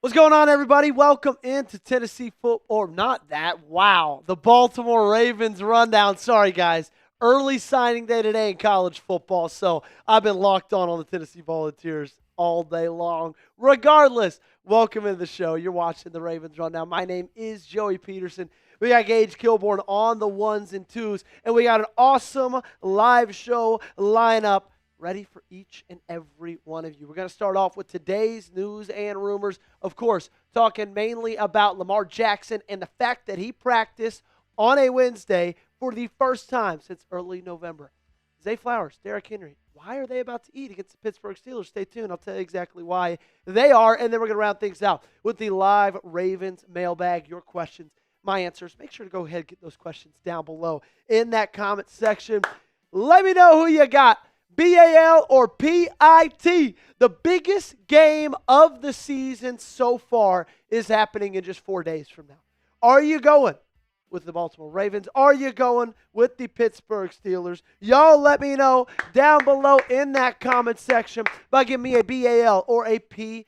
What's going on, everybody? Welcome into Tennessee football, or not that. Wow. The Baltimore Ravens rundown. Sorry, guys. Early signing day today in college football, so I've been locked on the Tennessee Volunteers all day long. Regardless, welcome into the show. You're watching the Ravens rundown. My name is Joey Petersen. We got Gage Kilborn on the ones and twos, and we got an awesome live show lineup ready for each and every one of you. We're going to start off with today's news and rumors. Of course, talking mainly about Lamar Jackson and the fact that he practiced on a Wednesday for the first time since early November. Zay Flowers, Derrick Henry, why are they about to eat against the Pittsburgh Steelers? Stay tuned. I'll tell you exactly why they are, and then we're going to round things out with the live Ravens mailbag. Your questions, my answers. Make sure to go ahead and get those questions down below in that comment section. Let me know who you got. BAL or PIT. The biggest game of the season so far is happening in just 4 days from now. Are you going with the Baltimore Ravens? Are you going with the Pittsburgh Steelers? Y'all let me know down below in that comment section by giving me a BAL or a PIT.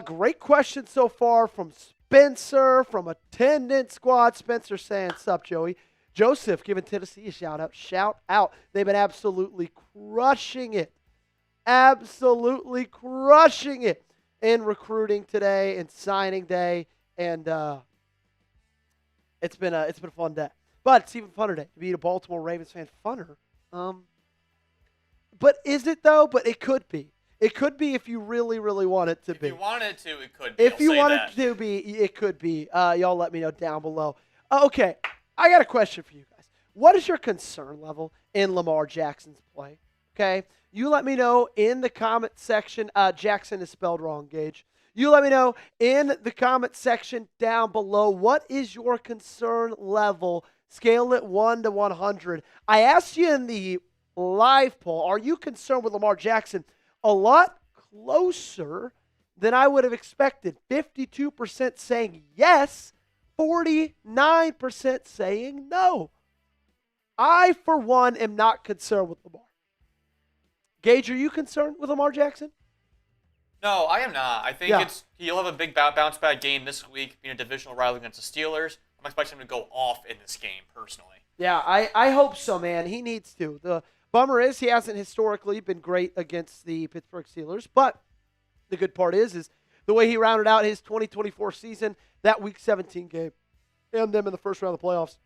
Great question so far from Spencer from Attendance Squad. Spencer saying, sup, Joey? Joseph giving Tennessee a shout out. Shout out. They've been absolutely crushing it. Absolutely crushing it in recruiting today and signing day. And it's been a fun day. But it's even funner day to be a Baltimore Ravens fan. Funner. But is it though? But it could be. It could be if you really, really want it to be. If you wanted to, it could be. If you want it to be, it could be. Y'all let me know down below. Okay. I got a question for you guys. What is your concern level in Lamar Jackson's play? Okay? You let me know in the comment section. Jackson is spelled wrong, Gage. You let me know in the comment section down below. What is your concern level? Scale it 1 to 100. I asked you in the live poll, are you concerned with Lamar Jackson? A lot closer than I would have expected. 52% saying yes. 49% saying no. I, for one, am not concerned with Lamar. Gage, are you concerned with Lamar Jackson? No, I am not. I think he'll have a big bounce back game this week, being a divisional rival against the Steelers. I'm expecting him to go off in this game, personally. Yeah, I hope so, man. He needs to. The bummer is he hasn't historically been great against the Pittsburgh Steelers, but the good part is the way he rounded out his 2024 season, that Week 17 game, and them in the first round of the playoffs,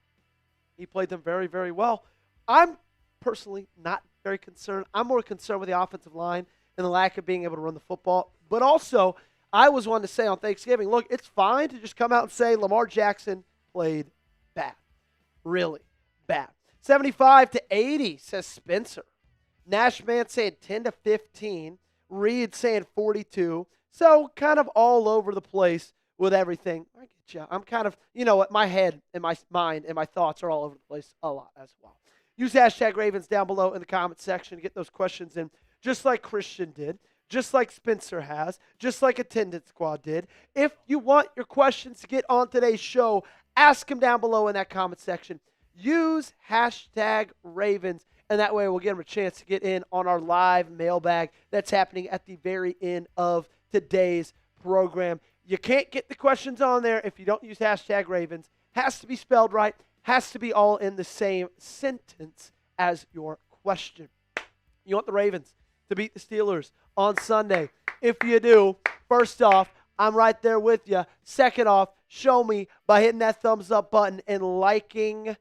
he played them very, very well. I'm personally not very concerned. I'm more concerned with the offensive line and the lack of being able to run the football. But also, I was one to say on Thanksgiving, look, it's fine to just come out and say Lamar Jackson played bad. Really bad. 75 to 80, says Spencer. Nashman saying 10 to 15. Reed saying 42. So kind of all over the place with everything. I get you. I'm kind of, my head and my mind and my thoughts are all over the place a lot as well. Use hashtag Ravens down below in the comment section to get those questions in, just like Christian did, just like Spencer has, just like Attendance Squad did. If you want your questions to get on today's show, ask them down below in that comment section. Use hashtag Ravens, and that way we'll get them a chance to get in on our live mailbag that's happening at the very end of today's program. You can't get the questions on there if you don't use hashtag Ravens. Has to be spelled right. Has to be all in the same sentence as your question. You want the Ravens to beat the Steelers on Sunday? If you do, first off, I'm right there with you. Second off, show me by hitting that thumbs up button and liking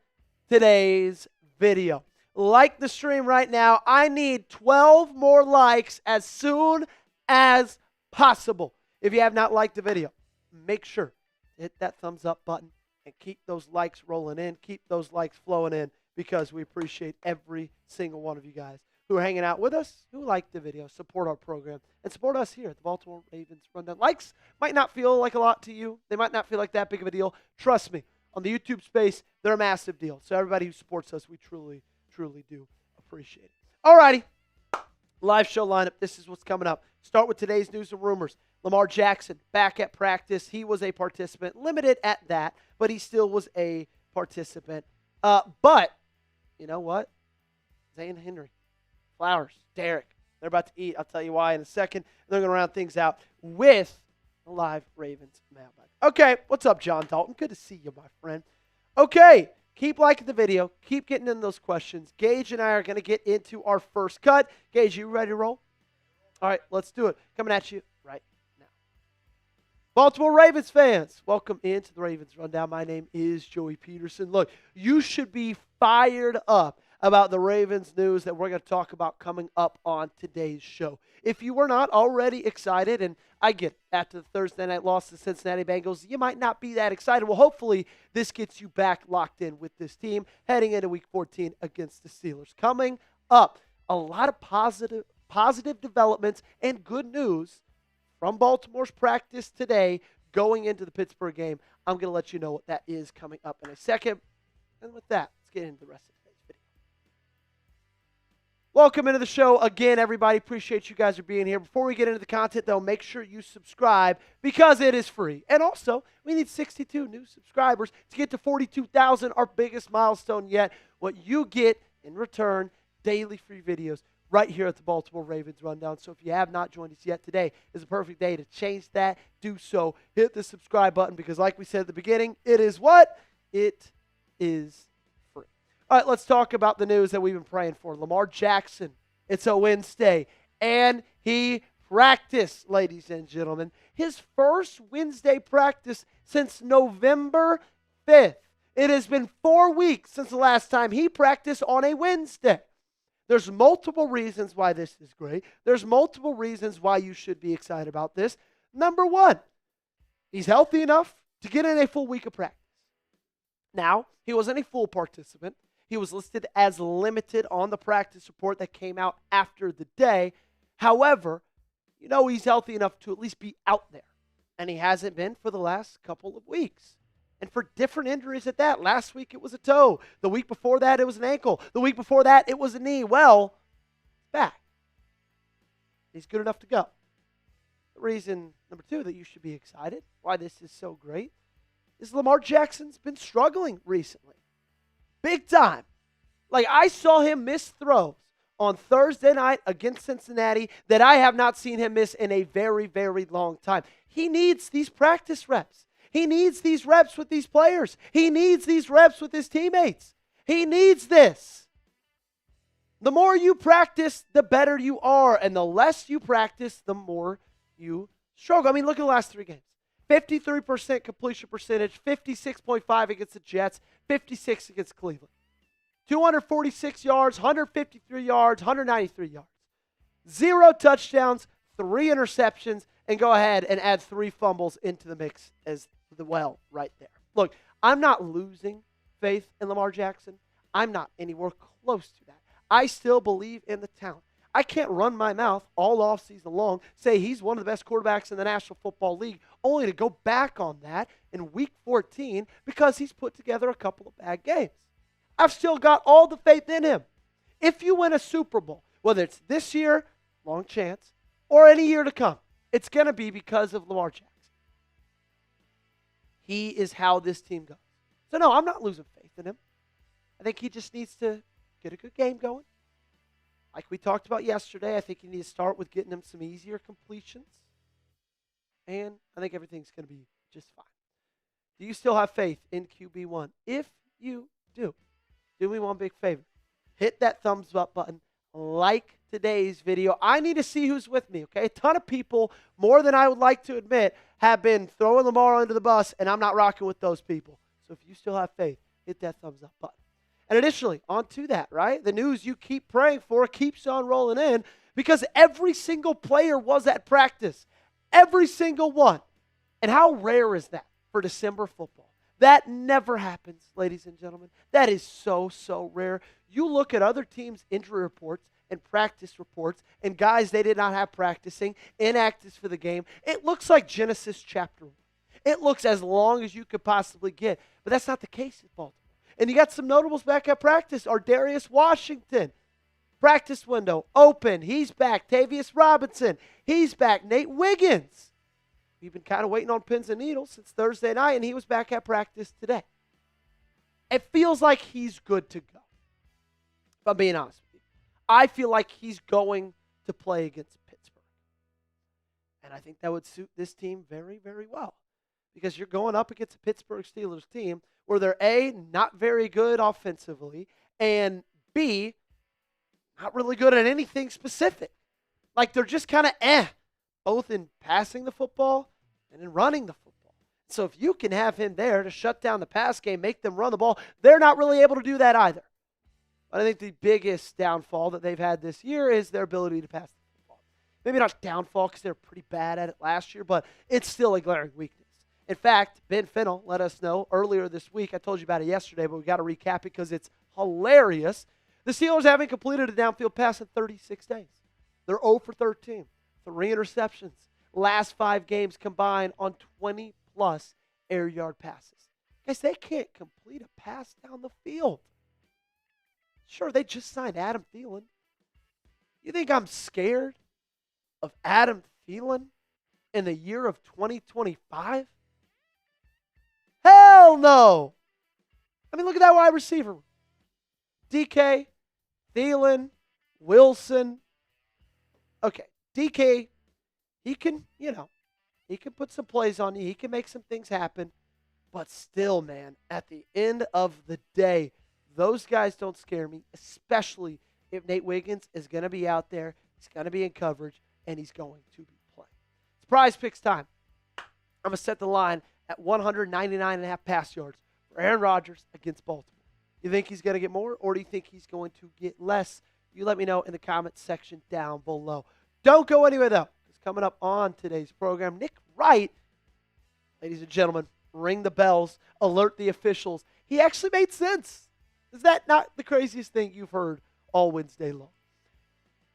today's video. Like the stream right now. I need 12 more likes as soon as possible. If you have not liked the video, make sure to hit that thumbs up button and keep those likes rolling in. Keep those likes flowing in because we appreciate every single one of you guys who are hanging out with us, who like the video, support our program, and support us here at the Baltimore Ravens Rundown. Likes might not feel like a lot to you. They might not feel like that big of a deal. Trust me, on the YouTube space, they're a massive deal. So everybody who supports us, we truly, truly do appreciate it. All righty. Live show lineup. This is what's coming up. Start with today's news and rumors. Lamar Jackson back at practice. He was a participant, limited at that, but he still was a participant. But you know what? Zay and Henry, Flowers, Derrick, They're about to eat. I'll tell you why in a second. And they're going to round things out with a live Ravens mailbag. Okay, what's up, John Dalton? Good to see you, my friend. Okay, keep liking the video. Keep getting in those questions. Gage and I are going to get into our first cut. Gage, you ready to roll? All right, let's do it. Coming at you right now. Baltimore Ravens fans, welcome into the Ravens Rundown. My name is Joey Petersen. Look, you should be fired up about the Ravens news that we're going to talk about coming up on today's show. If you were not already excited, and I get it, after the Thursday night loss to the Cincinnati Bengals, you might not be that excited. Well, hopefully this gets you back locked in with this team heading into Week 14 against the Steelers. Coming up, a lot of positive developments and good news from Baltimore's practice today going into the Pittsburgh game. I'm going to let you know what that is coming up in a second. And with that, let's get into the rest of today's video. Welcome into the show again, everybody. Appreciate you guys for being here. Before we get into the content, though, make sure you subscribe because it is free. And also, we need 62 new subscribers to get to 42,000, our biggest milestone yet. What you get in return, daily free videos right here at the Baltimore Ravens Rundown. So if you have not joined us yet, today is a perfect day to change that. Do so. Hit the subscribe button because like we said at the beginning, it is what? It is free. All right, let's talk about the news that we've been praying for. Lamar Jackson, it's a Wednesday, and he practiced, ladies and gentlemen. His first Wednesday practice since November 5th. It has been 4 weeks since the last time he practiced on a Wednesday. There's multiple reasons why this is great. There's multiple reasons why you should be excited about this. Number one, he's healthy enough to get in a full week of practice. Now, he wasn't a full participant. He was listed as limited on the practice report that came out after the day. However, he's healthy enough to at least be out there. And he hasn't been for the last couple of weeks. And for different injuries at that. Last week it was a toe. The week before that it was an ankle. The week before that it was a knee. Well, back. He's good enough to go. The reason, number two, that you should be excited, why this is so great, is Lamar Jackson's been struggling recently. Big time. Like, I saw him miss throws on Thursday night against Cincinnati that I have not seen him miss in a very, very long time. He needs these practice reps. He needs these reps with these players. He needs these reps with his teammates. He needs this. The more you practice, the better you are. And the less you practice, the more you struggle. I mean, look at the last 3 games. 53% completion percentage, 56.5 against the Jets, 56 against Cleveland. 246 yards, 153 yards, 193 yards. 0 touchdowns, 3 interceptions, and go ahead and add 3 fumbles into the mix as well right there. Look, I'm not losing faith in Lamar Jackson. I'm not anywhere close to that. I still believe in the talent. I can't run my mouth all offseason long, say he's one of the best quarterbacks in the National Football League, only to go back on that in Week 14 because he's put together a couple of bad games. I've still got all the faith in him. If you win a Super Bowl, whether it's this year, long chance, or any year to come, it's going to be because of Lamar Jackson. He is how this team goes. So, no, I'm not losing faith in him. I think he just needs to get a good game going. Like we talked about yesterday, I think you need to start with getting him some easier completions. And I think everything's going to be just fine. Do you still have faith in QB1? If you do me one big favor. Hit that thumbs up button. Like today's video. I need to see who's with me, okay? A ton of people, more than I would like to admit, have been throwing Lamar under the bus, and I'm not rocking with those people. So if you still have faith, hit that thumbs up button. And additionally, on to that, right? The news you keep praying for keeps on rolling in because every single player was at practice. Every single one. And how rare is that for December football? That never happens, ladies and gentlemen. That is so, so rare. You look at other teams' injury reports and practice reports and guys they did not have practicing, inactives for the game. It looks like Genesis chapter 1. It looks as long as you could possibly get. But that's not the case at Baltimore. And you got some notables back at practice. Darius Washington, practice window open. He's back. Tavius Robinson, he's back. Nate Wiggins. We've been kind of waiting on pins and needles since Thursday night, and he was back at practice today. It feels like he's good to go, if I'm being honest with you. I feel like he's going to play against Pittsburgh. And I think that would suit this team very, very well. Because you're going up against a Pittsburgh Steelers team where they're A, not very good offensively, and B, not really good at anything specific. Like they're just kind of both in passing the football and in running the football. So if you can have him there to shut down the pass game, make them run the ball, they're not really able to do that either. But I think the biggest downfall that they've had this year is their ability to pass the football. Maybe not downfall because they're pretty bad at it last year, but it's still a glaring weakness. In fact, Ben Fennell let us know earlier this week. I told you about it yesterday, but we got to recap it because it's hilarious. The Steelers haven't completed a downfield pass in 36 days. They're 0 for 13, 3 interceptions. Last 5 games combined on 20-plus air yard passes. Guys, they can't complete a pass down the field. Sure, they just signed Adam Thielen. You think I'm scared of Adam Thielen in the year of 2025? Hell no. I mean, look at that wide receiver. DK, Thielen, Wilson. Okay, DK, he can put some plays on you. He can make some things happen. But still, man, at the end of the day, those guys don't scare me, especially if Nate Wiggins is going to be out there, he's going to be in coverage, and he's going to be playing. It's Prize Picks time. I'm going to set the line at 199.5 pass yards for Aaron Rodgers against Baltimore. You think he's going to get more, or do you think he's going to get less? You let me know in the comments section down below. Don't go anywhere, though, because coming up on today's program, Nick Wright, ladies and gentlemen, ring the bells, alert the officials. He actually made sense. Is that not the craziest thing you've heard all Wednesday long?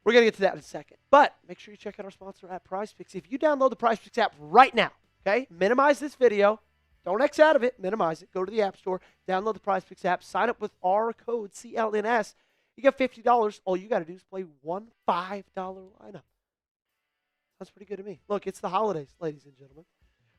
We're going to get to that in a second. But make sure you check out our sponsor at Prize Picks. If you download the Prize Picks app right now, okay, minimize this video. Don't X out of it. Minimize it. Go to the App Store. Download the Prize Picks app. Sign up with our code CLNS. You get $50. All you got to do is play one $5 lineup. Sounds pretty good to me. Look, it's the holidays, ladies and gentlemen,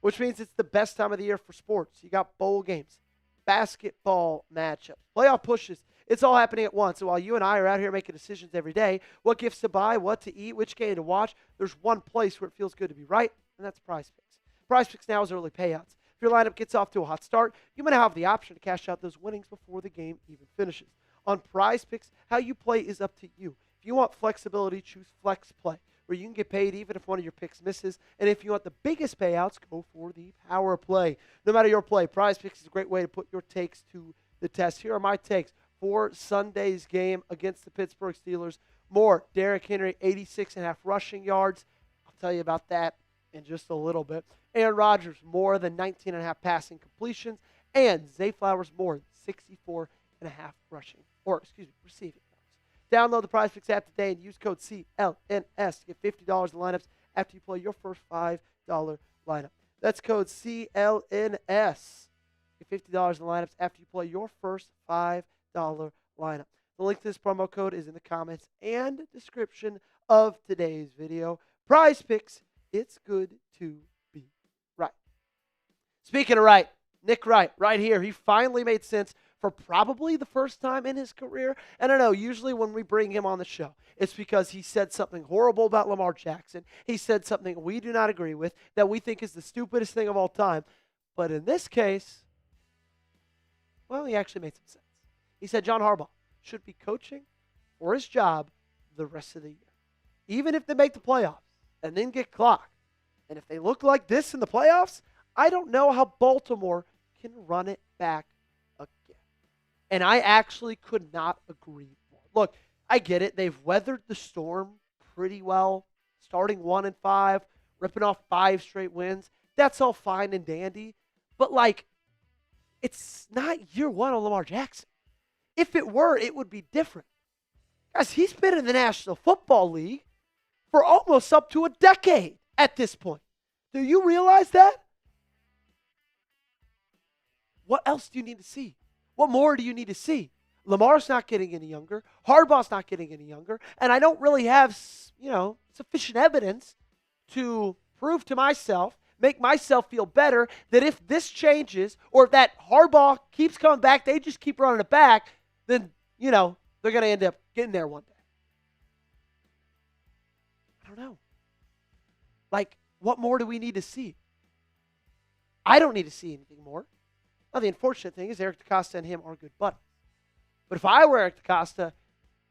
which means it's the best time of the year for sports. You got bowl games, basketball matchups, playoff pushes. It's all happening at once. So while you and I are out here making decisions every day, what gifts to buy, what to eat, which game to watch, there's one place where it feels good to be right, and that's Prize Picks. Prize Picks now is early payouts. If your lineup gets off to a hot start, you might have the option to cash out those winnings before the game even finishes. On Prize Picks, how you play is up to you. If you want flexibility, choose Flex Play, where you can get paid even if one of your picks misses. And if you want the biggest payouts, go for the Power Play. No matter your play, Prize Picks is a great way to put your takes to the test. Here are my takes for Sunday's game against the Pittsburgh Steelers. More, Derrick Henry, 86.5 rushing yards. I'll tell you about that in just a little bit. Aaron Rodgers, more than 19.5 passing completions. And Zay Flowers, more than 64.5 receiving yards. Download the Prize Picks app today and use code CLNS to get $50 in lineups after you play your first $5 lineup. That's code CLNS. Get $50 in lineups after you play your first $5 lineup. The link to this promo code is in the comments and description of today's video. Prize Picks, it's good to be right. Speaking of right, Nick Wright, right here. He finally made sense for probably the first time in his career. And I know, usually when we bring him on the show, it's because he said something horrible about Lamar Jackson. He said something we do not agree with, that we think is the stupidest thing of all time. But in this case, well, he actually made some sense. He said John Harbaugh should be coaching for his job the rest of the year. Even if they make the playoffs and then get clocked. And if they look like this in the playoffs, I don't know how Baltimore can run it back again. And I actually could not agree more. Look, I get it. They've weathered the storm pretty well, starting 1-5, ripping off 5 straight wins. That's all fine and dandy. But, it's not year one on Lamar Jackson. If it were, it would be different. Guys, he's been in the National Football League for almost up to a decade at this point. Do you realize that? What else do you need to see? What more do you need to see? Lamar's not getting any younger. Harbaugh's not getting any younger. And I don't really have, sufficient evidence to prove to myself, make myself feel better, that if this changes or if that Harbaugh keeps coming back, they just keep running it back, then, they're going to end up getting there one day. don't know. Like, what more do we need to see? I don't need to see anything more. Now, the unfortunate thing is Eric DeCosta and him are good buddies. But if I were Eric DeCosta,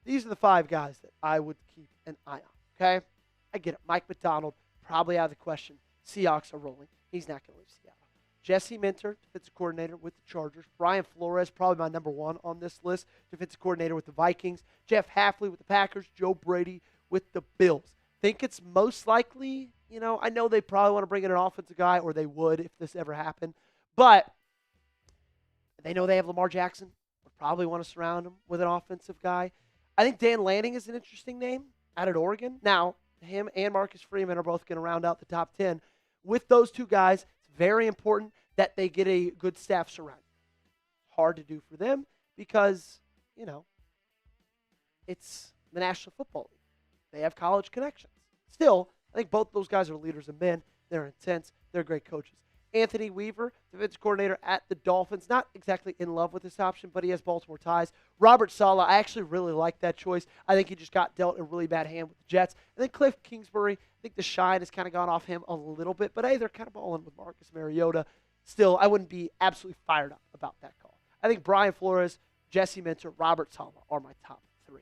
these are the 5 guys that I would keep an eye on, okay? I get it. Mike McDonald, probably out of the question. Seahawks are rolling. He's not going to leave Seattle. Jesse Minter, defensive coordinator with the Chargers. Brian Flores, probably my number 1 on this list, defensive coordinator with the Vikings. Jeff Hafley with the Packers. Joe Brady with the Bills. Think it's most likely, I know they probably want to bring in an offensive guy, or they would if this ever happened. But they know they have Lamar Jackson. Would probably want to surround him with an offensive guy. I think Dan Lanning is an interesting name out at Oregon. Now, him and Marcus Freeman are both going to round out the top 10. With those 2 guys, it's very important that they get a good staff surround. Hard to do for them because, it's the National Football League. They have college connections. Still, I think both those guys are leaders of men. They're intense. They're great coaches. Anthony Weaver, defensive coordinator at the Dolphins. Not exactly in love with this option, but he has Baltimore ties. Robert Saleh, I actually really like that choice. I think he just got dealt a really bad hand with the Jets. And then Cliff Kingsbury, I think the shine has kind of gone off him a little bit. But, hey, they're kind of balling with Marcus Mariota. Still, I wouldn't be absolutely fired up about that call. I think Brian Flores, Jesse Minter, Robert Saleh are my top 3.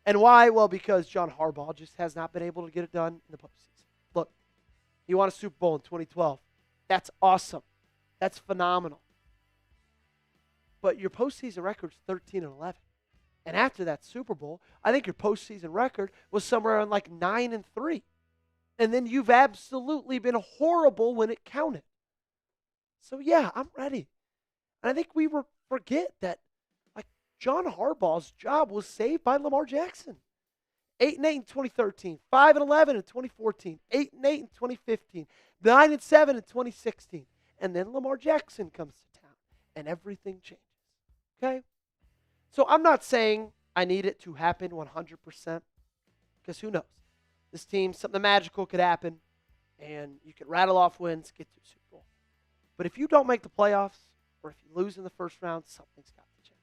And why? Well, because John Harbaugh just has not been able to get it done in the postseason. Look, he won a Super Bowl in 2012. That's awesome. That's phenomenal. But your postseason record's 13-11. And after that Super Bowl, I think your postseason record was somewhere around like 9-3. And then you've absolutely been horrible when it counted. So, yeah, I'm ready. And I think we forget that, like, John Harbaugh's job was saved by Lamar Jackson. 8-8 in 2013, 5-11 in 2014, 8-8 in 2015, 9-7 in 2016. And then Lamar Jackson comes to town, and everything changes. Okay? So I'm not saying I need it to happen 100%, because who knows? This team, something magical could happen, and you could rattle off wins, get to a Super Bowl. But if you don't make the playoffs, or if you lose in the first round, something's got to change.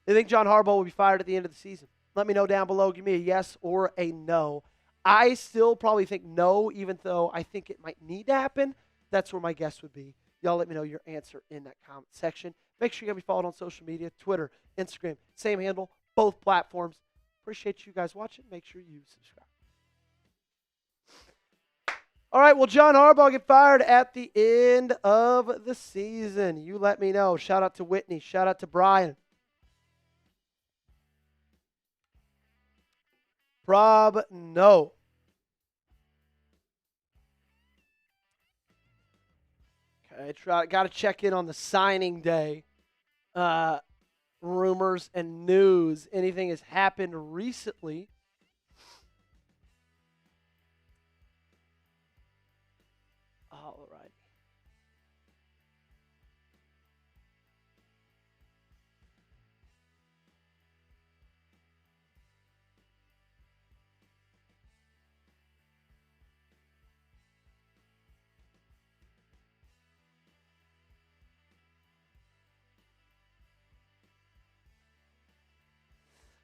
They think John Harbaugh will be fired at the end of the season. Let me know down below. Give me a yes or a no. I still probably think no, even though I think it might need to happen. That's where my guess would be. Y'all let me know your answer in that comment section. Make sure you got me followed on social media, Twitter, Instagram, same handle, both platforms. Appreciate you guys watching. Make sure you subscribe. All right, will John Harbaugh get fired at the end of the season? You let me know. Shout out to Whitney. Shout out to Brian. Prob no. Okay, got to check in on the signing day. Rumors and news. Anything has happened recently? All right.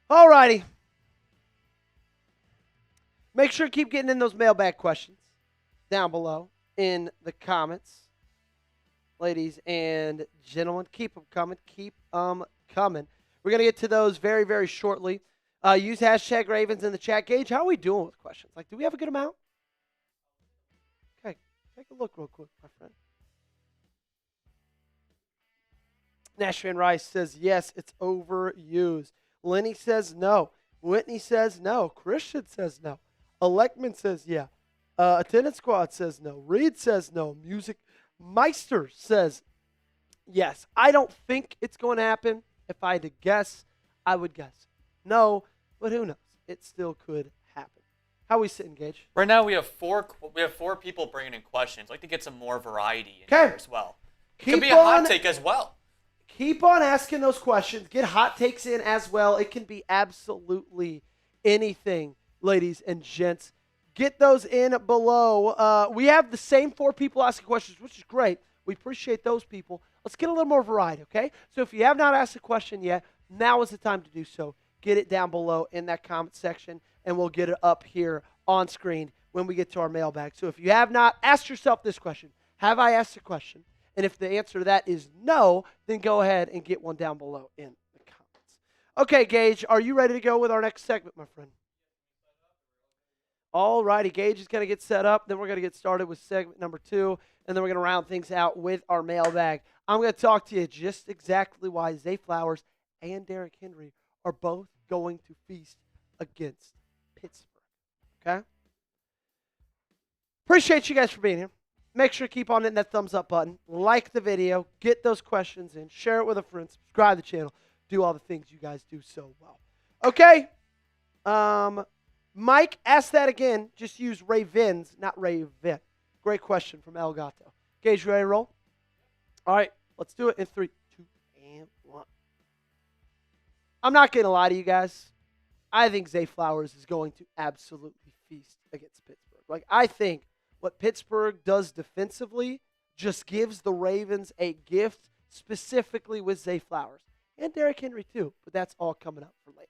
All righty. Make sure to keep getting in those mailbag questions down below in the comments. Ladies and gentlemen, keep them coming. Keep them coming. We're going to get to those very, very shortly. Use hashtag Ravens in the chat. Gage, how are we doing with questions? Like, do we have a good amount? Okay, take a look real quick, my friend. Nashvan Rice says, yes, it's overused. Lenny says no. Whitney says no. Christian says no. Electman says yeah. Attendance Squad says no. Reed says no. Music Meister says yes. I don't think it's going to happen. If I had to guess, I would guess no, but who knows? It still could happen. How are we sitting, Gage? Right now we have four people bringing in questions. I'd like to get some more variety in here as well. It could be a hot take as well. Keep on asking those questions. Get hot takes in as well. It can be absolutely anything, ladies and gents. Get those in below. We have the same 4 people asking questions, which is great. We appreciate those people. Let's get a little more variety, okay? So if you have not asked a question yet, now is the time to do so. Get it down below in that comment section, and we'll get it up here on screen when we get to our mailbag. So if you have not, ask yourself this question. Have I asked a question? And if the answer to that is no, then go ahead and get one down below in the comments. Okay, Gage, are you ready to go with our next segment, my friend? All righty, Gage is going to get set up. Then we're going to get started with segment number 2, and then we're going to round things out with our mailbag. I'm going to talk to you just exactly why Zay Flowers and Derrick Henry are both going to feast against Pittsburgh. Okay? Appreciate you guys for being here. Make sure to keep on hitting that thumbs up button. Like the video. Get those questions in. Share it with a friend. Subscribe to the channel. Do all the things you guys do so well. Okay? Mike asked that again. Just use Ravens, not Raven. Great question from El Gato. Gage, you ready to roll? All right. Let's do it in 3, 2, and 1. I'm not going to lie to you guys. I think Zay Flowers is going to absolutely feast against Pittsburgh. Like, I think what Pittsburgh does defensively just gives the Ravens a gift, specifically with Zay Flowers. And Derrick Henry, too. But that's all coming up for later.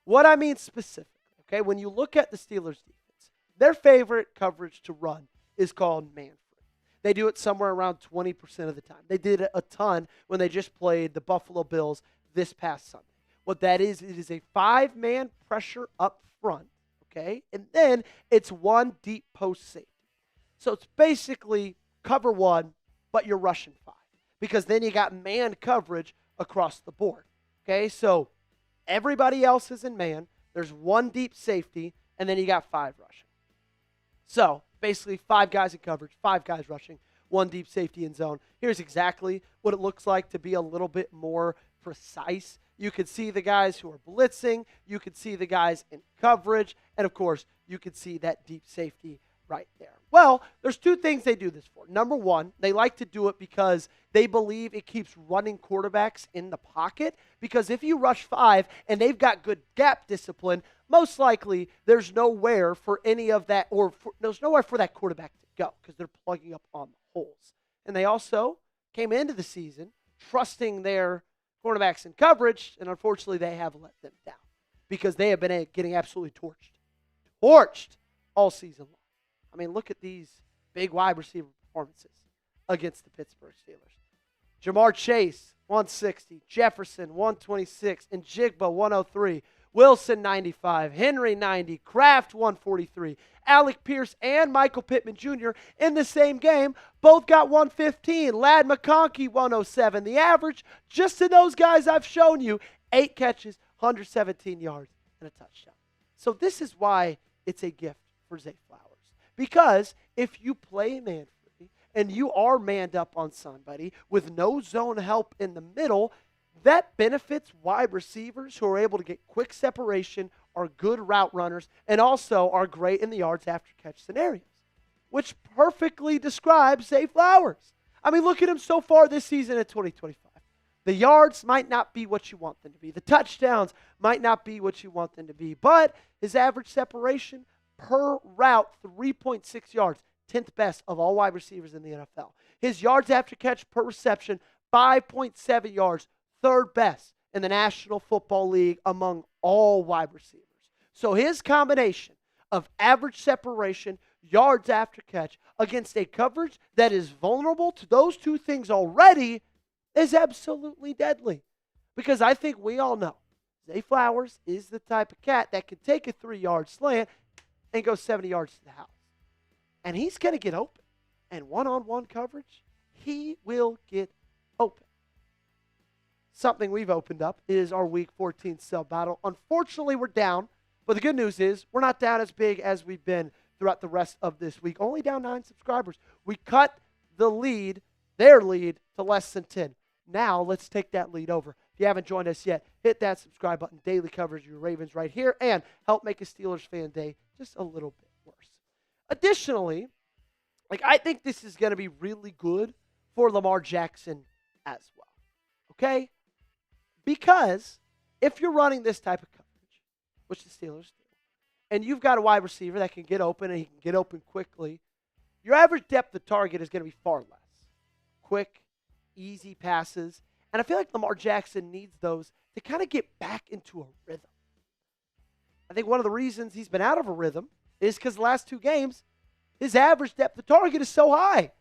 What I mean specifically, okay, when you look at the Steelers' defense, their favorite coverage to run is called man free. They do it somewhere around 20% of the time. They did it a ton when they just played the Buffalo Bills this past Sunday. What that is, it is a 5-man pressure up front, okay? And then it's one deep post safety. So it's basically cover 1, but you're rushing 5. Because then you got man coverage across the board, okay? So everybody else is in man. There's one deep safety, and then you got 5 rushing. So basically 5 guys in coverage, 5 guys rushing, 1 deep safety in zone. Here's exactly what it looks like to be a little bit more precise. You could see the guys who are blitzing. You could see the guys in coverage. And, of course, you could see that deep safety right there. Well, there's 2 things they do this for. Number 1, they like to do it because they believe it keeps running quarterbacks in the pocket. Because if you rush 5 and they've got good gap discipline, most likely there's nowhere for any of that, or there's nowhere for that quarterback to go because they're plugging up on the holes. And they also came into the season trusting their quarterbacks in coverage, and unfortunately they have let them down because they have been getting absolutely torched all season long. I mean, look at these big wide receiver performances against the Pittsburgh Steelers. Jamar Chase, 160. Jefferson, 126. And Jigba, 103. Wilson, 95. Henry, 90. Kraft, 143. Alec Pierce and Michael Pittman Jr. in the same game both got 115. Ladd McConkey, 107. The average, just to those guys I've shown you, 8 catches, 117 yards, and a touchdown. So this is why it's a gift for Zay Flowers. Because if you play man free and you are manned up on somebody with no zone help in the middle, that benefits wide receivers who are able to get quick separation, are good route runners, and also are great in the yards after catch scenarios, which perfectly describes Zay Flowers. I mean, look at him so far this season in 2025. The yards might not be what you want them to be. The touchdowns might not be what you want them to be. But his average separation per route, 3.6 yards, 10th best of all wide receivers in the NFL. His yards after catch per reception, 5.7 yards, 3rd best in the National Football League among all wide receivers. So his combination of average separation, yards after catch, against a coverage that is vulnerable to those 2 things already is absolutely deadly. Because I think we all know Zay Flowers is the type of cat that can take a 3-yard slant and go 70 yards to the house. And he's going to get open. And one-on-one coverage, he will get open. Something we've opened up is our Week 14 sell battle. Unfortunately, we're down. But the good news is we're not down as big as we've been throughout the rest of this week. Only down 9 subscribers. We cut the lead, their lead, to less than 10. Now, let's take that lead over. If you haven't joined us yet, hit that subscribe button. Daily coverage of your Ravens right here. And help make a Steelers fan day just a little bit worse. Additionally, I think this is going to be really good for Lamar Jackson as well. Okay? Because if you're running this type of coverage, which the Steelers do, and you've got a wide receiver that can get open and he can get open quickly, your average depth of target is going to be far less. Quick, easy passes. And I feel like Lamar Jackson needs those to kind of get back into a rhythm. I think one of the reasons he's been out of a rhythm is because the last 2 games, his average depth of target is so high.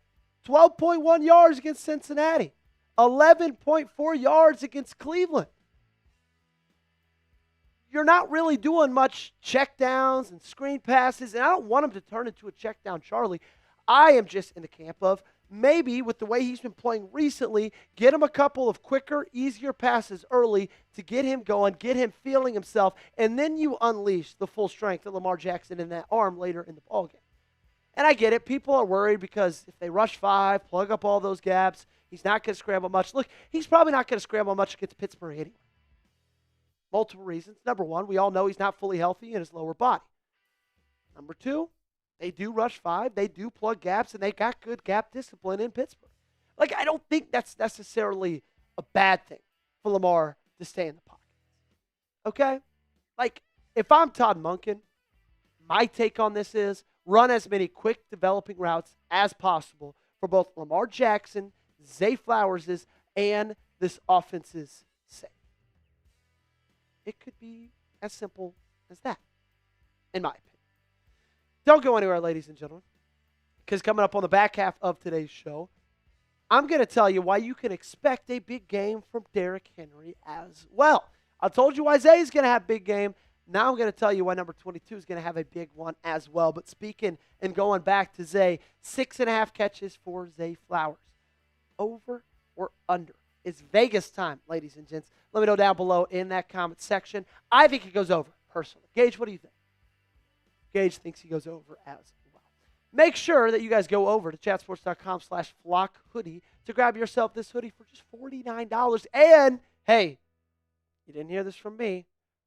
12.1 yards against Cincinnati. 11.4 yards against Cleveland. You're not really doing much checkdowns and screen passes, and I don't want him to turn into a checkdown Charlie. I am just in the camp of maybe with the way he's been playing recently, get him a couple of quicker, easier passes early to get him going, get him feeling himself, and then you unleash the full strength of Lamar Jackson in that arm later in the ballgame. And I get it. People are worried because if they rush 5, plug up all those gaps, he's not going to scramble much. Look, he's probably not going to scramble much against Pittsburgh anyway. Multiple reasons. Number 1, we all know he's not fully healthy in his lower body. Number 2, they do rush 5, they do plug gaps, and they got good gap discipline in Pittsburgh. Like, I don't think that's necessarily a bad thing for Lamar to stay in the pocket. Okay? Like, if I'm Todd Monken, my take on this is run as many quick developing routes as possible for both Lamar Jackson, Zay Flowers' and this offense's sake. It could be as simple as that, in my opinion. Don't go anywhere, ladies and gentlemen, because coming up on the back half of today's show, I'm going to tell you why you can expect a big game from Derrick Henry as well. I told you Isaiah is going to have a big game. Now I'm going to tell you why number 22 is going to have a big one as well. But speaking and going back to Zay, 6.5 catches for Zay Flowers. Over or under? It's Vegas time, ladies and gents. Let me know down below in that comment section. I think it goes over, personally. Gage, what do you think? Gage thinks he goes over as well. Make sure that you guys go over to chatsports.com/flock hoodie to grab yourself this hoodie for just $49. And, hey, you didn't hear this from me.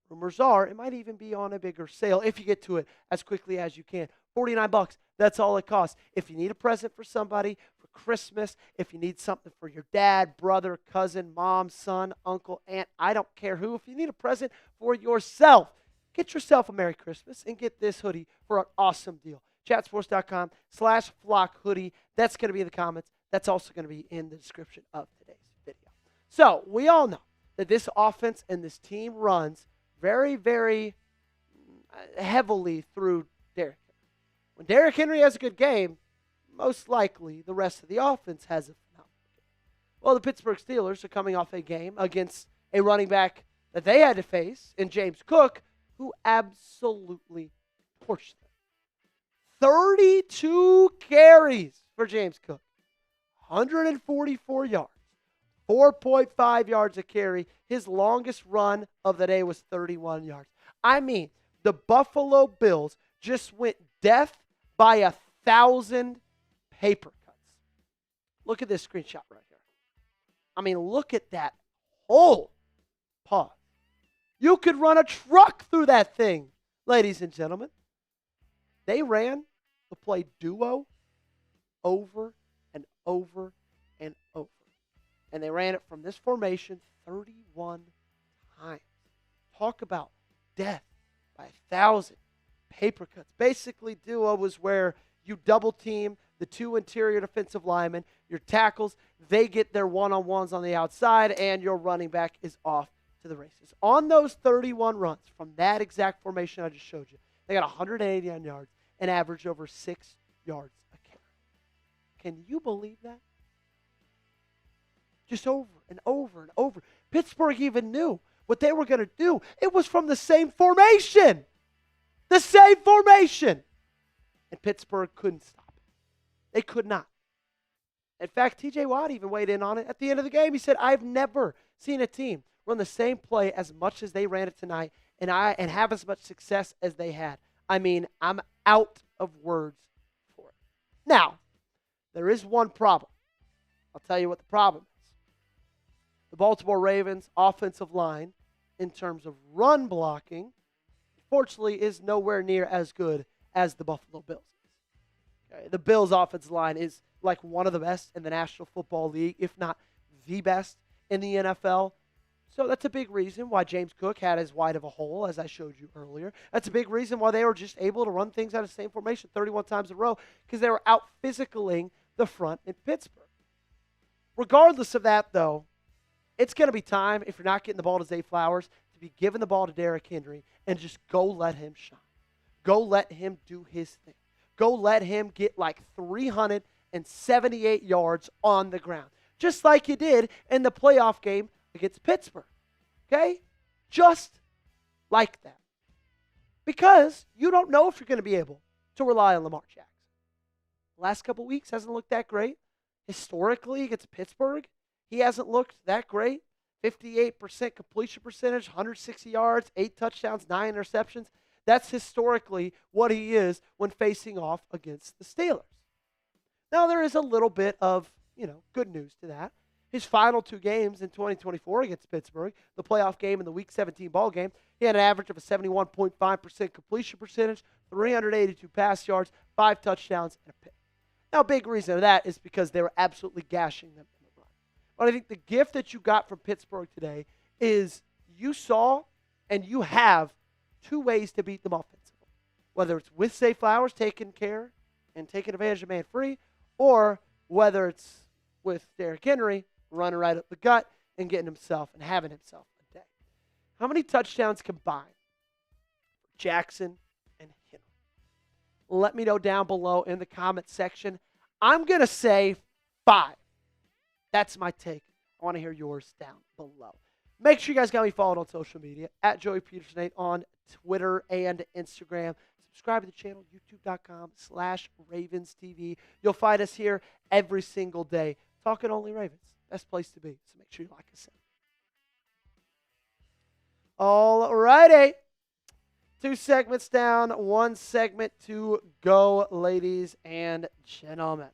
Rumors are it might even be on a bigger sale if you get to it as quickly as you can. $49, that's all it costs. If you need a present for somebody for Christmas, if you need something for your dad, brother, cousin, mom, son, uncle, aunt, I don't care who. If you need a present for yourself, get yourself a Merry Christmas and get this hoodie for an awesome deal. Chatsports.com/flock hoodie. That's going to be in the comments. That's also going to be in the description of today's video. So we all know that this offense and this team runs very, very heavily through Derrick Henry. When Derrick Henry has a good game, most likely the rest of the offense has a phenomenal game. Well, the Pittsburgh Steelers are coming off a game against a running back that they had to face in James Cook, who absolutely torched them. 32 carries for James Cook. 144 yards. 4.5 yards a carry. His longest run of the day was 31 yards. I mean, the Buffalo Bills just went death by 1,000 paper cuts. Look at this screenshot right here. I mean, look at that hole. Pause. You could run a truck through that thing, ladies and gentlemen. They ran the play duo over and over and over. And they ran it from this formation 31 times. Talk about death by 1,000 paper cuts. Basically, duo was where you double team the 2 interior defensive linemen, your tackles, they get their one-on-ones on the outside, and your running back is off to the races. On those 31 runs from that exact formation I just showed you, they got 189 yards and averaged over 6 yards a carry. Can you believe that? Just over and over and over. Pittsburgh even knew what they were going to do. It was from the same formation. The same formation. And Pittsburgh couldn't stop it. They could not. In fact, TJ Watt even weighed in on it at the end of the game. He said, I've never seen a team run the same play as much as they ran it tonight and have as much success as they had. I mean, I'm out of words for it. Now, there is one problem. I'll tell you what the problem is. The Baltimore Ravens offensive line, in terms of run blocking, unfortunately is nowhere near as good as the Buffalo Bills. Okay? The Bills offensive line is like one of the best in the National Football League, if not the best in the NFL. So that's a big reason why James Cook had as wide of a hole as I showed you earlier. That's a big reason why they were just able to run things out of the same formation 31 times in a row, because they were out physicaling the front in Pittsburgh. Regardless of that, though, it's going to be time, if you're not getting the ball to Zay Flowers, to be giving the ball to Derrick Henry and just go let him shine. go let him do his thing. Go let him get like 378 yards on the ground, just like he did in the playoff game against Pittsburgh. Okay? Just like that. Because you don't know if you're going to be able to rely on Lamar Jackson. The last couple weeks hasn't looked that great. Historically, against Pittsburgh, he hasn't looked that great. 58% completion percentage, 160 yards, 8 touchdowns, 9 interceptions. That's historically what he is when facing off against the Steelers. Now, there is a little bit of, good news to that. His final 2 games in 2024 against Pittsburgh, the playoff game and the Week 17 ball game, he had an average of a 71.5% completion percentage, 382 pass yards, 5 touchdowns, and a pick. Now, a big reason of that is because they were absolutely gashing them in the run. But I think the gift that you got from Pittsburgh today is you saw and you have 2 ways to beat them offensively. Whether it's with Zay Flowers taking care and taking advantage of man free, or whether it's with Derrick Henry running right up the gut and getting himself and having himself a day. How many touchdowns combined for Jackson and Henry? Let me know down below in the comment section. I'm going to say 5. That's my take. I want to hear yours down below. Make sure you guys got me followed on social media, at Joey Petersen on Twitter and Instagram. Subscribe to the channel, youtube.com/RavensTV. You'll find us here every single day, talking only Ravens. Best place to be, so make sure you like us. All righty. 2 segments down, 1 segment to go, ladies and gentlemen.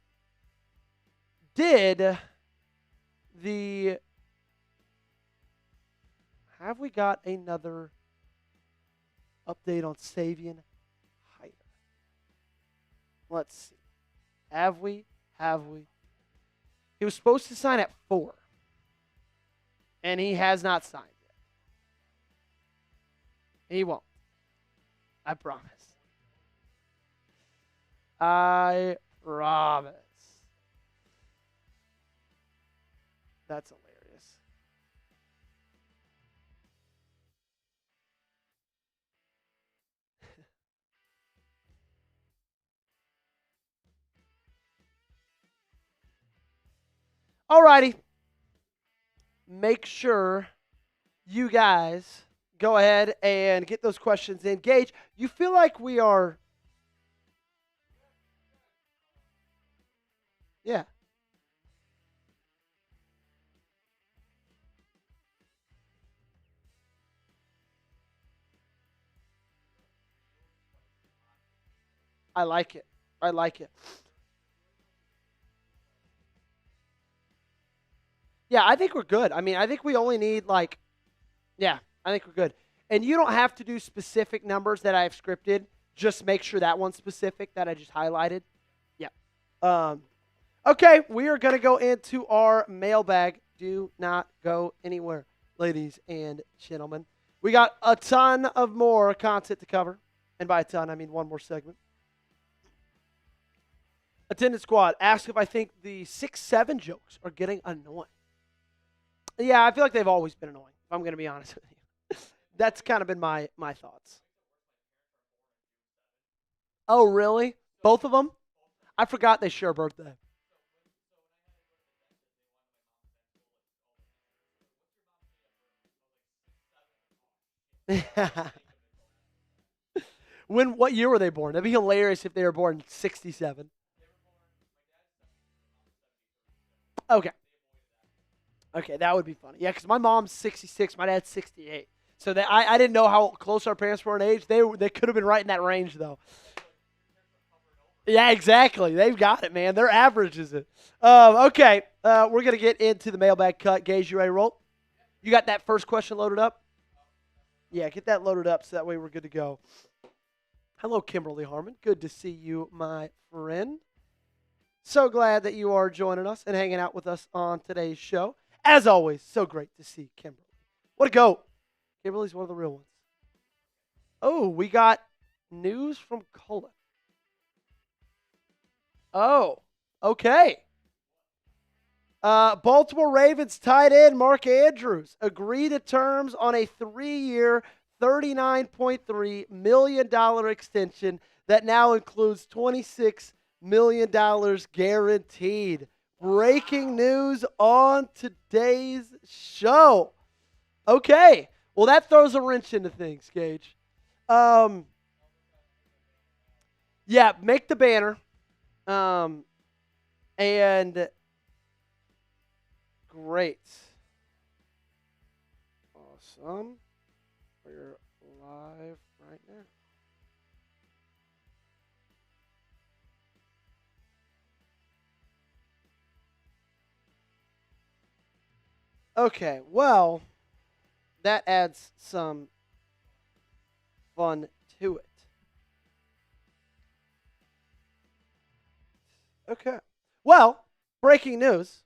Have we got another update on Savion Hyder? Let's see. Have we? He was supposed to sign at 4. And he has not signed yet. He won't. I promise. I promise. That's hilarious. Alrighty. Make sure you guys go ahead and get those questions in. Gage, you feel like we are... Yeah. I like it. Yeah, I think we're good. I mean, I think we only need I think we're good. And you don't have to do specific numbers that I've scripted. Just make sure that one's specific that I just highlighted. Yeah. Okay, we are going to go into our mailbag. Do not go anywhere, ladies and gentlemen. We got a ton of more content to cover. And by a ton, I mean 1 more segment. Attendant Squad asks if I think the 6'7" jokes are getting annoying. Yeah, I feel like they've always been annoying, if I'm going to be honest with you. That's kind of been my thoughts. Oh, really? Both of them? I forgot they share a birthday. What year were they born? That'd be hilarious if they were born in 67. Okay, that would be funny. Yeah, because my mom's 66, my dad's 68. So I didn't know how close our parents were in age. They could have been right in that range, though. Yeah, exactly. They've got it, man. Their average is it. Okay, we're going to get into the mailbag cut. Gage, you ready to roll? You got that first question loaded up? Yeah, get that loaded up so that way we're good to go. Hello, Kimberly Harmon. Good to see you, my friend. So glad that you are joining us and hanging out with us on today's show. As always, so great to see Kimberly. What a goat. Kimberly's one of the real ones. Oh, we got news from Cullen. Oh, okay. Baltimore Ravens tight end Mark Andrews agreed to terms on a 3-year, $39.3 million extension that now includes $26 million guaranteed. Breaking news on today's show. Okay. Well, that throws a wrench into things, Gage. Yeah, make the banner. And great. Awesome. We're live right now. Okay, well, that adds some fun to it. Okay. Well, breaking news.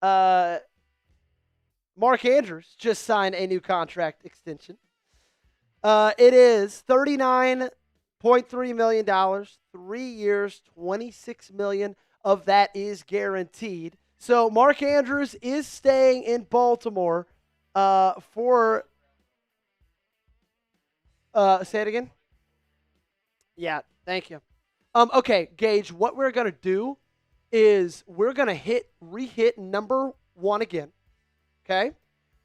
Mark Andrews just signed a new contract extension. It is $39.3 million, 3 years, $26 million of that is guaranteed. So Mark Andrews is staying in Baltimore for. Say it again. Yeah, thank you. Okay, Gage. What we're gonna do is we're gonna re-hit number 1 again. Okay,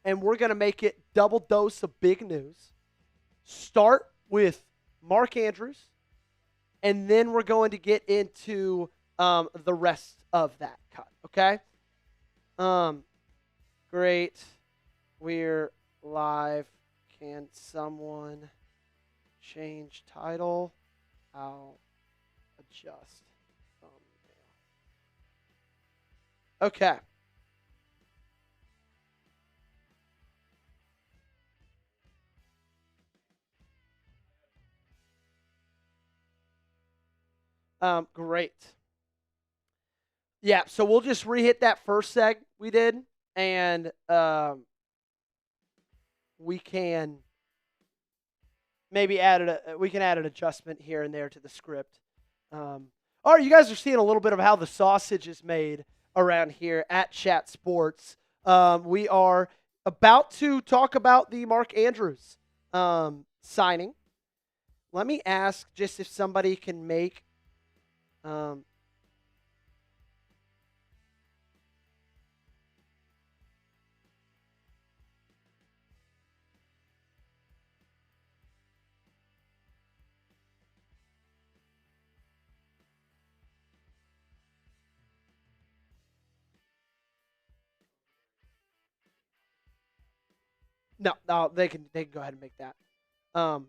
and we're gonna make it double dose of big news. Start with Mark Andrews, and then we're going to get into the rest of that cut. Okay. Great. We're live. Can someone change title? I'll adjust thumbnail. Okay. Great. Yeah, so we'll just re-hit that first seg we did, and we can maybe add an adjustment here and there to the script. All right, you guys are seeing a little bit of how the sausage is made around here at Chat Sports. We are about to talk about the Mark Andrews signing. Let me ask just if somebody can make No, they can go ahead and make that. Great.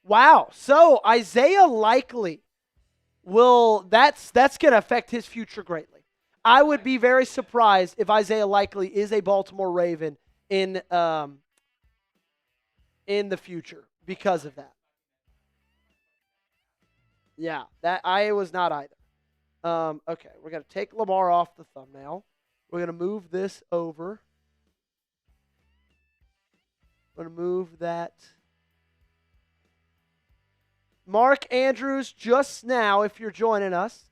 Wow. So Isaiah Likely that's going to affect his future greatly. I would be very surprised if Isaiah Likely is a Baltimore Raven in the future because of that. Yeah, that I was not either. Okay, we're going to take Lamar off the thumbnail. We're going to move this over. We're going to move that. Mark Andrews just now, if you're joining us,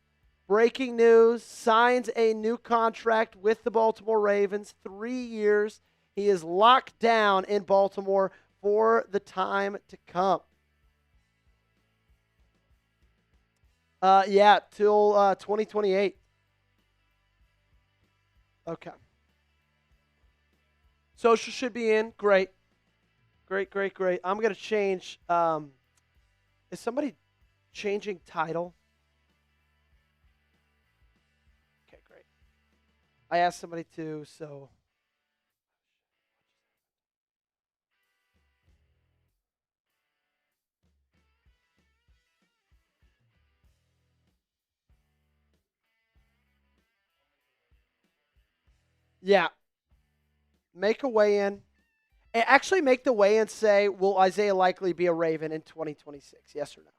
breaking news, signs a new contract with the Baltimore Ravens, 3 years. He is locked down in Baltimore for the time to come. Yeah, till 2028. Okay. Social should be in. Great. Great. I'm going to change. Is somebody changing title? Okay, great. I asked somebody to, so. Yeah. Make a weigh-in. Actually, make the weigh-in say, will Isaiah Likely be a Raven in 2026? Yes or no?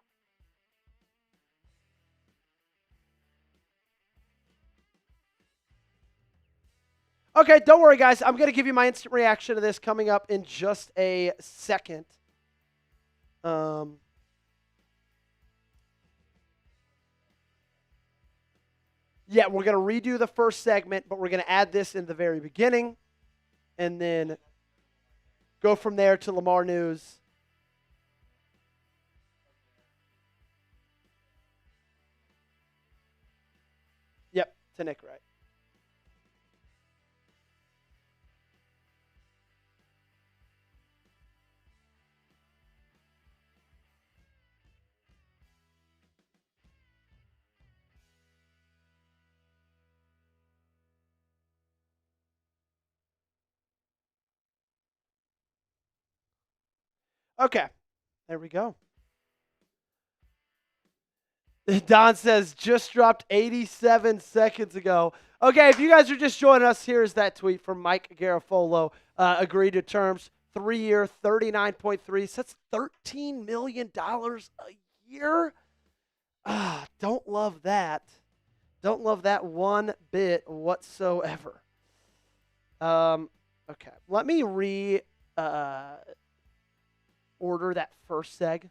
Okay, don't worry, guys. I'm going to give you my instant reaction to this coming up in just a second. Yeah, we're going to redo the first segment, but we're going to add this in the very beginning. and then go from there to Lamar News. Yep, to Nick Wright. Okay, there we go. Don says, just dropped 87 seconds ago. Okay, if you guys are just joining us, here's that tweet from Mike Garafolo. Agreed to terms, 3-year, 39.3. So that's $13 million a year. Don't love that. Don't love that one bit whatsoever. Okay, let me order that first seg.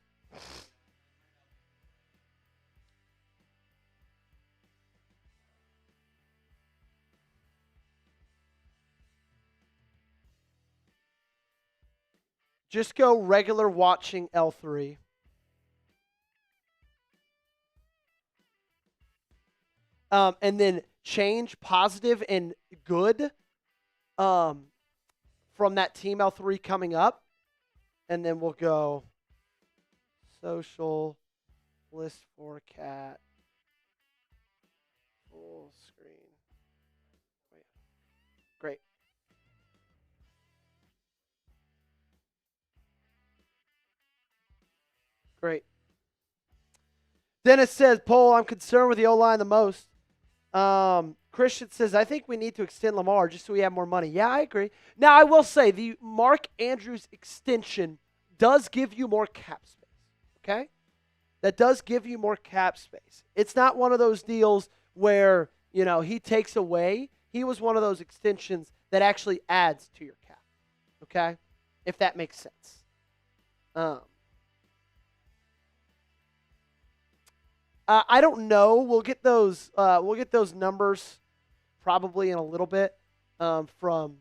Just go regular watching L3. And then change positive and good from that team L3 coming up. And then we'll go social list for cat full screen. Wait. Great. Great. Dennis says, Poll, I'm concerned with the O-line the most. Christian says, I think we need to extend Lamar just so we have more money. Yeah, I agree. Now, I will say the Mark Andrews extension does give you more cap space, okay? That does give you more cap space. It's not one of those deals where, he takes away. He was one of those extensions that actually adds to your cap, okay? If that makes sense. I don't know. We'll get those numbers probably in a little bit from.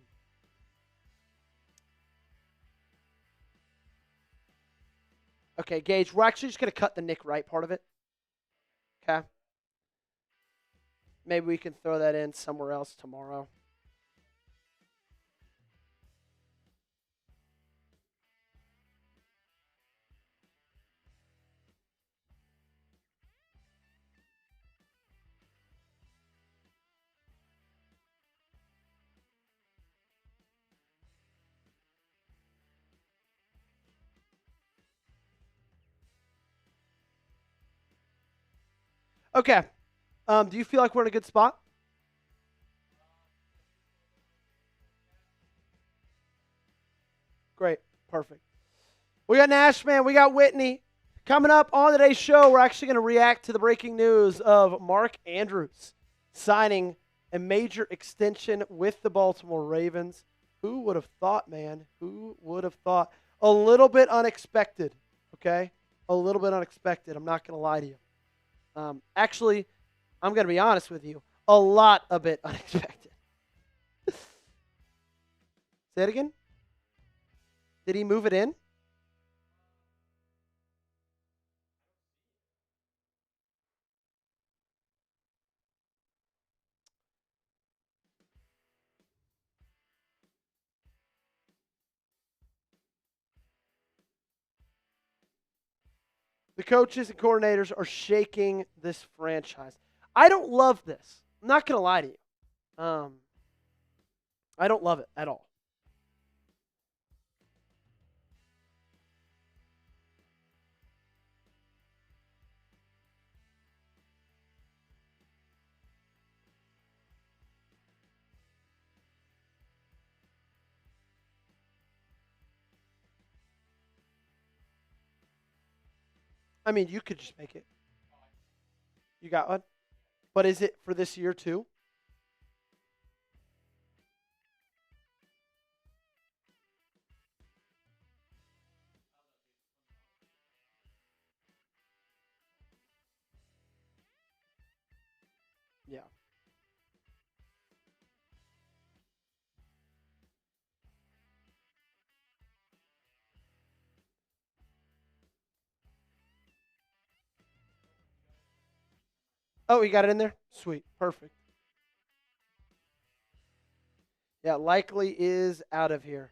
Okay, Gage. We're actually just gonna cut the Nick Wright part of it. Okay. Maybe we can throw that in somewhere else tomorrow. Okay. Do you feel like we're in a good spot? Great. Perfect. We got Nashman. We got Whitney. Coming up on today's show, we're actually going to react to the breaking news of Mark Andrews signing a major extension with the Baltimore Ravens. Who would have thought, man? Who would have thought? A little bit unexpected, okay? A little bit unexpected. I'm not going to lie to you. Actually, I'm going to be honest with you. A bit unexpected. Say it again? Did he move it in? The coaches and coordinators are shaking this franchise. I don't love this. I'm not going to lie to you. I don't love it at all. I mean, you could just make it. You got one? But is it for this year too? Yeah. Oh, you got it in there? Sweet. Perfect. Yeah, likely is out of here.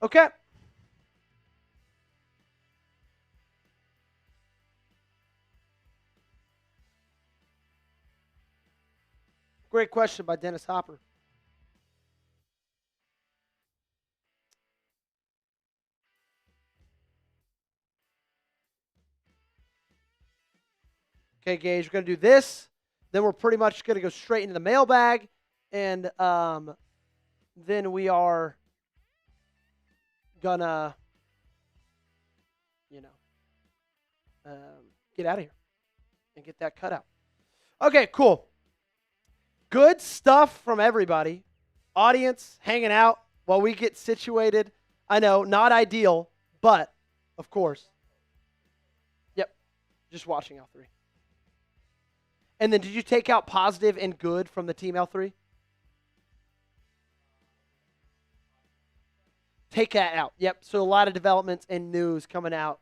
Okay. Great question by Dennis Hopper. Okay, Gage, we're going to do this. Then we're pretty much going to go straight into the mailbag. And then we are going to, get out of here and get that cut out. Okay, cool. Good stuff from everybody. Audience hanging out while we get situated. I know, not ideal, but of course. Yep, just watching L3. And then did you take out positive and good from the team L3? Take that out. Yep, so a lot of developments and news coming out.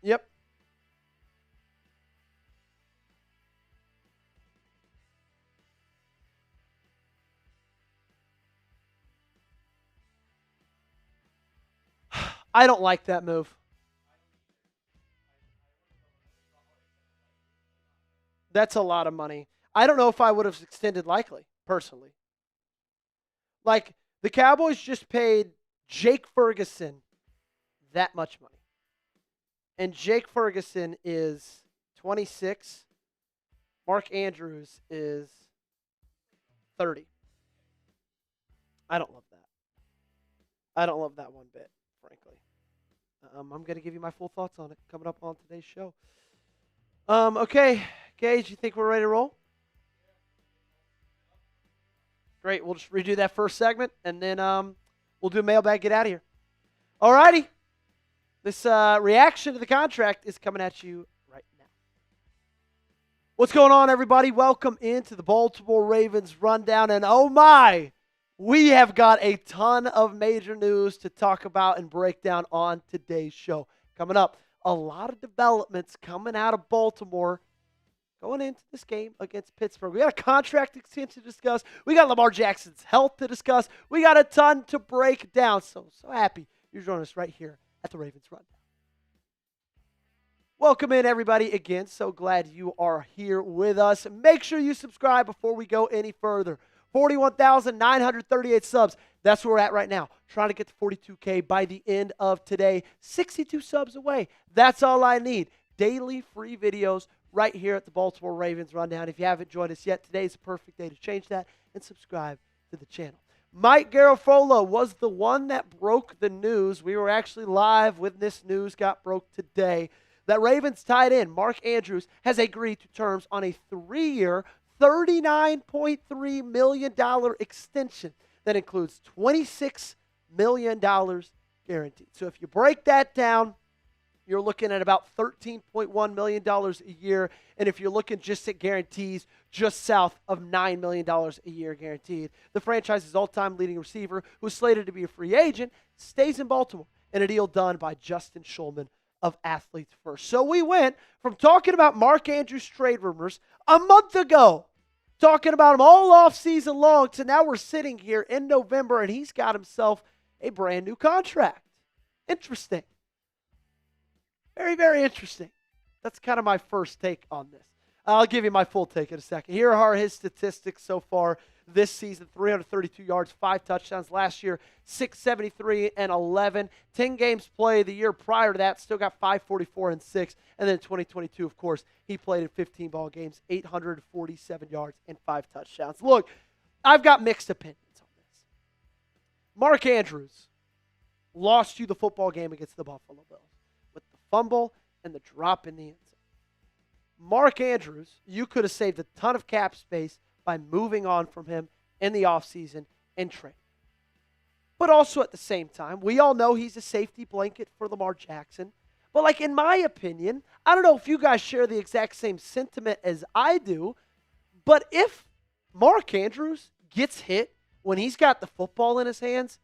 Yep. I don't like that move. That's a lot of money. I don't know if I would have extended likely, personally. Like, the Cowboys just paid Jake Ferguson that much money. And Jake Ferguson is 26. Mark Andrews is 30. I don't love that. I don't love that one bit, frankly. I'm going to give you my full thoughts on it coming up on today's show. Okay, Gage, you think we're ready to roll? Great. We'll just redo that first segment, and then we'll do a mailbag, get out of here. All righty. This reaction to the contract is coming at you right now. What's going on, everybody? Welcome into the Baltimore Ravens rundown. And oh my, we have got a ton of major news to talk about and break down on today's show. Coming up, a lot of developments coming out of Baltimore going into this game against Pittsburgh. We got a contract extension to discuss. We got Lamar Jackson's health to discuss. We got a ton to break down. So happy you're joining us right here at the Ravens Rundown. Welcome in, everybody, again. So glad you are here with us. Make sure you subscribe before we go any further. 41,938 subs. That's where we're at right now. Trying to get to 42K by the end of today. 62 subs away. That's all I need. Daily free videos right here at the Baltimore Ravens Rundown. If you haven't joined us yet, today's the perfect day to change that and subscribe to the channel. Mike Garafolo was the one that broke the news. We were actually live when this news got broke today. That Ravens tight end Mark Andrews has agreed to terms on a 3-year, $39.3 million extension that includes $26 million guaranteed. So if you break that down, you're looking at about $13.1 million a year. And if you're looking just at guarantees, just south of $9 million a year guaranteed. The franchise's all-time leading receiver, who's slated to be a free agent, stays in Baltimore in a deal done by Justin Schulman of Athletes First. So we went from talking about Mark Andrews trade rumors a month ago, talking about him all off season long, to now we're sitting here in November and he's got himself a brand new contract. Interesting. Very, very interesting. That's kind of my first take on this. I'll give you my full take in a second. Here are his statistics so far this season. 332 yards, 5 touchdowns. Last year, 673 and 11. 10 games played. The year prior to that, still got 544 and 6. And then 2022, of course, he played in 15 ball games, 847 yards and 5 touchdowns. Look, I've got mixed opinions on this. Mark Andrews lost you the football game against the Buffalo Bills with the fumble and the drop in the end zone. Mark Andrews, you could have saved a ton of cap space by moving on from him in the offseason and trade. But also at the same time, we all know he's a safety blanket for Lamar Jackson. But like in my opinion, I don't know if you guys share the exact same sentiment as I do, but if Mark Andrews gets hit when he's got the football in his hands,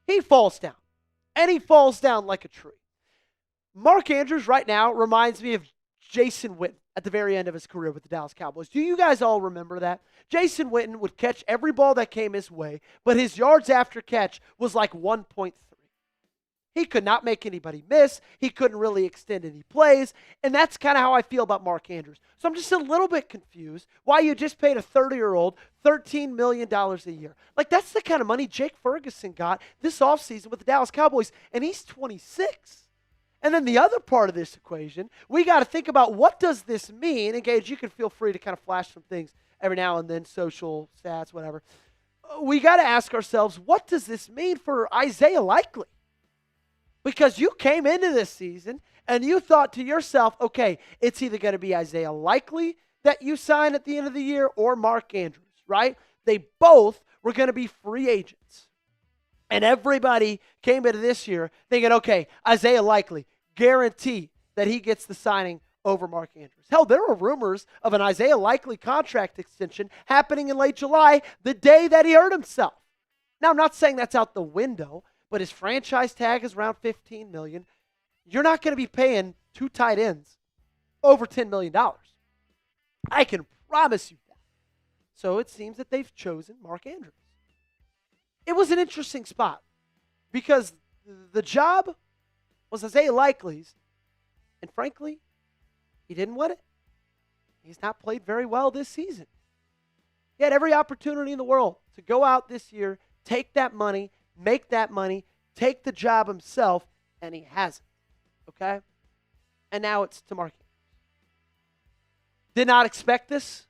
he falls down. And he falls down like a tree. Mark Andrews right now reminds me of Jason Witten at the very end of his career with the Dallas Cowboys. Do you guys all remember that? Jason Witten would catch every ball that came his way, but his yards after catch was like 1.3. He could not make anybody miss. He couldn't really extend any plays, and that's kind of how I feel about Mark Andrews. So I'm just a little bit confused why you just paid a 30-year-old $13 million a year. Like, that's the kind of money Jake Ferguson got this offseason with the Dallas Cowboys, and he's 26. And then the other part of this equation, we got to think about what does this mean? And Gage, you can feel free to kind of flash some things every now and then, social stats, whatever. We got to ask ourselves, what does this mean for Isaiah Likely? Because you came into this season and you thought to yourself, okay, it's either going to be Isaiah Likely that you sign at the end of the year or Mark Andrews, right? They both were going to be free agents. And everybody came into this year thinking, okay, Isaiah Likely, guarantee that he gets the signing over Mark Andrews. Hell, there were rumors of an Isaiah Likely contract extension happening in late July, the day that he hurt himself. Now, I'm not saying that's out the window, but his franchise tag is around $15 million. You're not going to be paying two tight ends over $10 million. I can promise you that. So it seems that they've chosen Mark Andrews. It was an interesting spot because the job was Isaiah Likely's, and frankly, he didn't win it. He's not played very well this season. He had every opportunity in the world to go out this year, take that money, make that money, take the job himself, and he hasn't. Okay? And now it's to Mark Andrews. Did not expect this.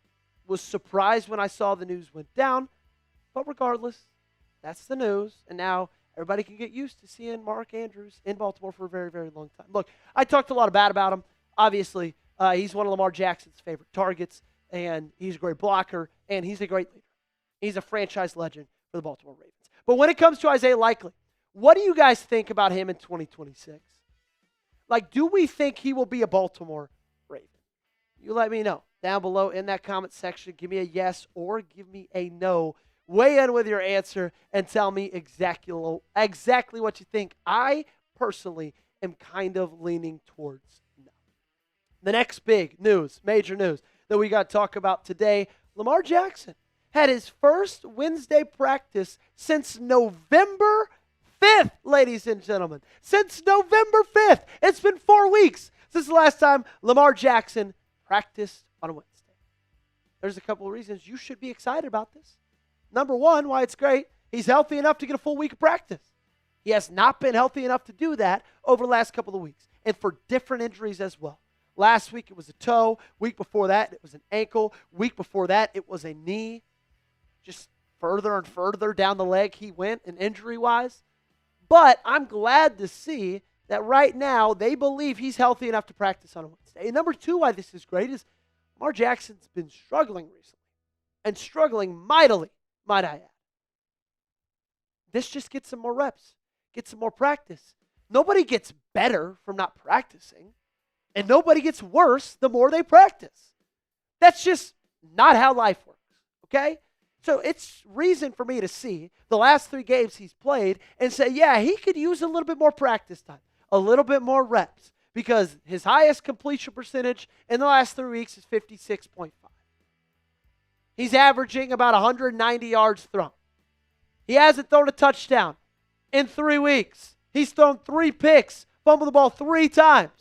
Was surprised when I saw the news went down. But regardless, that's the news. And now everybody can get used to seeing Mark Andrews in Baltimore for a very, very long time. Look, I talked a lot of bad about him. Obviously, he's one of Lamar Jackson's favorite targets, and he's a great blocker, and he's a great leader. He's a franchise legend for the Baltimore Ravens. But when it comes to Isaiah Likely, what do you guys think about him in 2026? Like, do we think he will be a Baltimore Raven? You let me know down below in that comment section. Give me a yes or give me a no. Weigh in with your answer and tell me exactly what you think. I personally am kind of leaning towards no. The next big news, major news that we got to talk about today, Lamar Jackson had his first Wednesday practice since November 5th, ladies and gentlemen. Since November 5th. It's been 4 weeks since the last time Lamar Jackson practiced on a Wednesday. There's a couple of reasons you should be excited about this. Number one, why it's great, he's healthy enough to get a full week of practice. He has not been healthy enough to do that over the last couple of weeks, and for different injuries as well. Last week it was a toe. Week before that it was an ankle. Week before that it was a knee. Just further and further down the leg he went, and injury-wise. But I'm glad to see that right now they believe he's healthy enough to practice on a Wednesday. And number two, why this is great is Lamar Jackson's been struggling recently, and struggling mightily, might I add. This just gets some more reps, gets some more practice. Nobody gets better from not practicing, and nobody gets worse the more they practice. That's just not how life works, okay? So it's reason for me to see the last 3 games he's played and say, yeah, he could use a little bit more practice time, a little bit more reps, because his highest completion percentage in the last 3 weeks is 56.5. He's averaging about 190 yards thrown. He hasn't thrown a touchdown in 3 weeks. He's thrown 3 picks, fumbled the ball 3 times.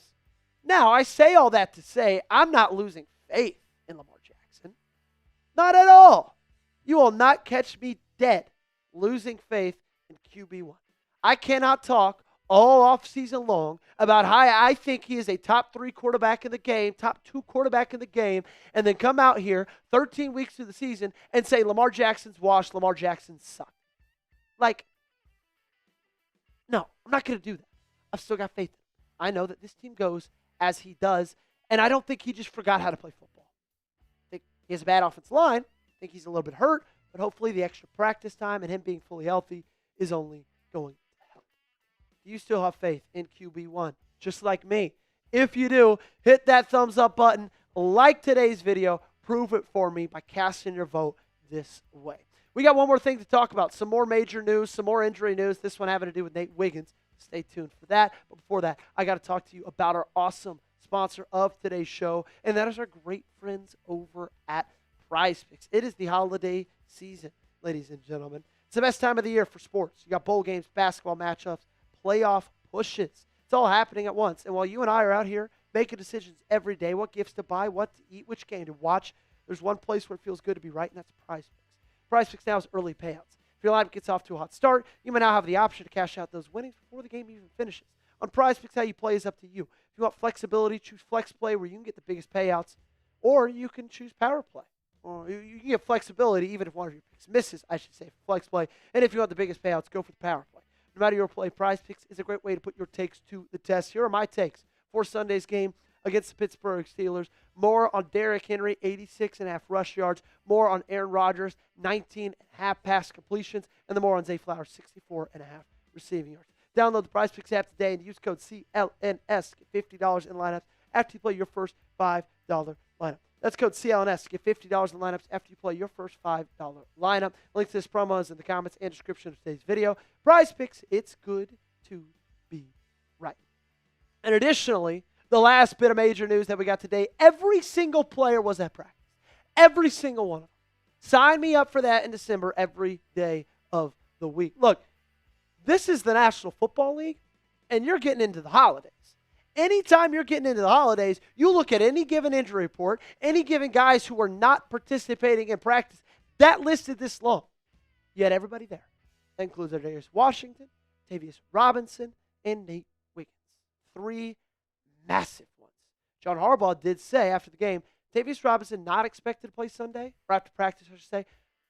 Now, I say all that to say I'm not losing faith in Lamar Jackson. Not at all. You will not catch me dead losing faith in QB1. I cannot talk all offseason long about how I think he is a top 3 quarterback in the game, top 2 quarterback in the game, and then come out here 13 weeks through the season and say Lamar Jackson's washed, Lamar Jackson sucked. Like, no, I'm not going to do that. I've still got faith. I know that this team goes as he does, And I don't think he just forgot how to play football. I think he has a bad offensive line. I think he's a little bit hurt, but hopefully the extra practice time and him being fully healthy is only going to help. Do you still have faith in QB1? Just like me. If you do, hit that thumbs up button, like today's video, prove it for me by casting your vote this way. We got one more thing to talk about, some more major news, some more injury news, this one having to do with Nate Wiggins. Stay tuned for that. But before that, I got to talk to you about our awesome sponsor of today's show, and that is our great friends over at PrizePicks. It is the holiday season, ladies and gentlemen. It's the best time of the year for sports. You got bowl games, basketball matchups, playoff pushes. It's all happening at once. And while you and I are out here making decisions every day, what gifts to buy, what to eat, which game to watch, there's one place where it feels good to be right, and that's PrizePicks. PrizePicks now is early payouts. If your lineup gets off to a hot start, you may now have the option to cash out those winnings before the game even finishes. On PrizePicks, how you play is up to you. If you want flexibility, choose Flex Play where you can get the biggest payouts, or you can choose Power Play. Or you can get flexibility even if one of your picks misses, I should say, for Flex Play. And if you want the biggest payouts, go for the Power Play. No matter your play, PrizePicks is a great way to put your takes to the test. Here are my takes for Sunday's game against the Pittsburgh Steelers. More on Derrick Henry, 86.5 rush yards. More on Aaron Rodgers, 19.5 pass completions. And the more on Zay Flowers, 64.5 receiving yards. Download the PrizePicks app today and use code CLNS to get $50 in lineups after you play your first $5 lineup. That's code CLNS to get $50 in lineups after you play your first $5 lineup. Link to this promo is in the comments and description of today's video. PrizePicks, it's good to be right. And additionally, the last bit of major news that we got today, every single player was at practice. Every single one of them. Sign me up for that in December every day of the week. Look, this is the National Football League, and you're getting into the holidays. Anytime you're getting into the holidays, you look at any given injury report, any given guys who are not participating in practice, that listed this long. You had everybody there. That includes Tavius Washington, Tavius Robinson, and Nate Wiggins. 3 massive ones. John Harbaugh did say after the game, Tavius Robinson not expected to play Sunday, or after practice, I should say.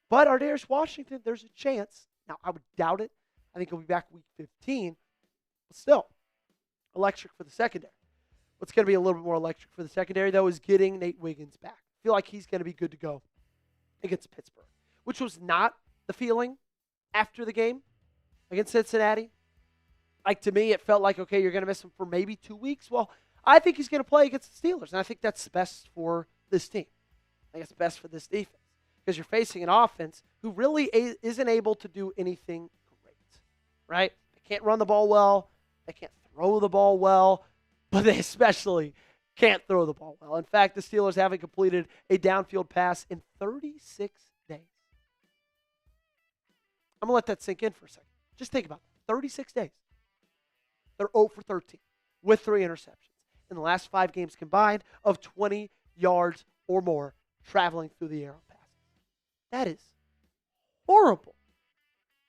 But Tavius Washington, there's a chance. Now, I would doubt it. I think he'll be back week 15. But still, electric for the secondary. What's going to be a little bit more electric for the secondary, though, is getting Nate Wiggins back. I feel like he's going to be good to go against Pittsburgh, which was not the feeling after the game against Cincinnati. Like, to me, it felt like, okay, you're going to miss him for maybe 2 weeks. Well, I think he's going to play against the Steelers, and I think that's best for this team. I think it's best for this defense because you're facing an offense who really isn't able to do anything great, right? They can't run the ball well. They can't throw the ball well, but they especially can't throw the ball well. In fact, the Steelers haven't completed a downfield pass in 36 days. I'm going to let that sink in for a second. Just think about that. 36 days. They're 0 for 13 with 3 interceptions in the last 5 games combined of 20 yards or more traveling through the air on passes. That is horrible.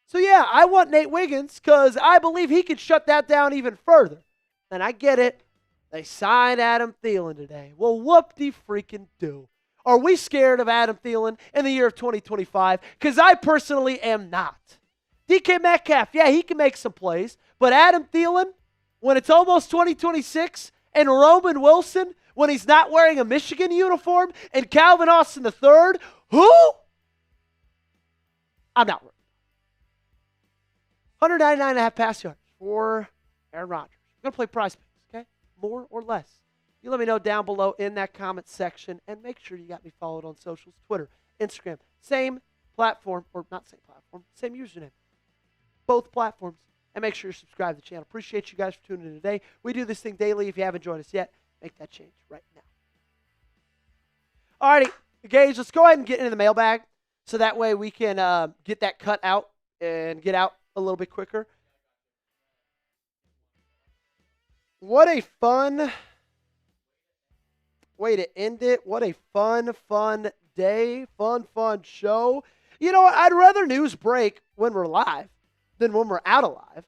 So, yeah, I want Nate Wiggins because I believe he could shut that down even further. And I get it. They signed Adam Thielen today. Well, whoop-de-freaking-do. Are we scared of Adam Thielen in the year of 2025? Because I personally am not. DK Metcalf, yeah, he can make some plays. But Adam Thielen, when it's almost 2026, and Roman Wilson, when he's not wearing a Michigan uniform, and Calvin Austin III, who? I'm not worried. 199.5 pass yards for Aaron Rodgers. We're going to play PrizePicks, okay? More or less. You let me know down below in that comment section, and make sure you got me followed on socials, Twitter, Instagram. Same platform, or not same platform, same username. Both platforms. And make sure you subscribe to the channel. Appreciate you guys for tuning in today. We do this thing daily. If you haven't joined us yet, make that change right now. All righty, Gage, let's go ahead and get into the mailbag so that way we can get that cut out and get out a little bit quicker. What a fun way to end it. What a fun day. Fun show. You know what? I'd rather news break when we're live than when we're out alive.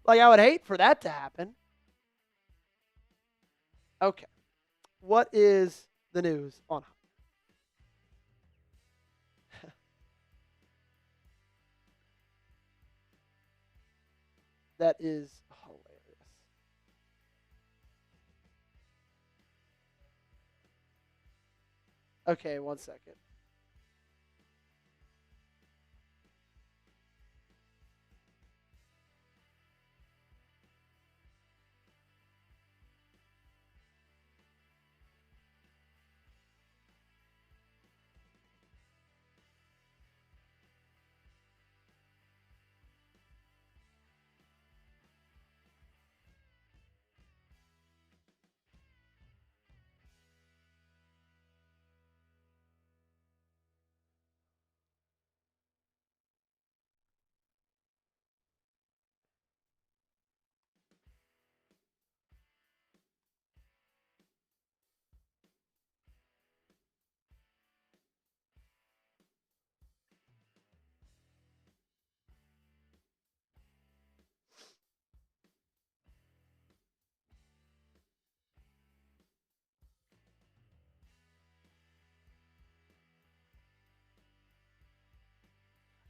Like, I would hate for that to happen. Okay. What is the news on? That is hilarious. Okay, 1 second.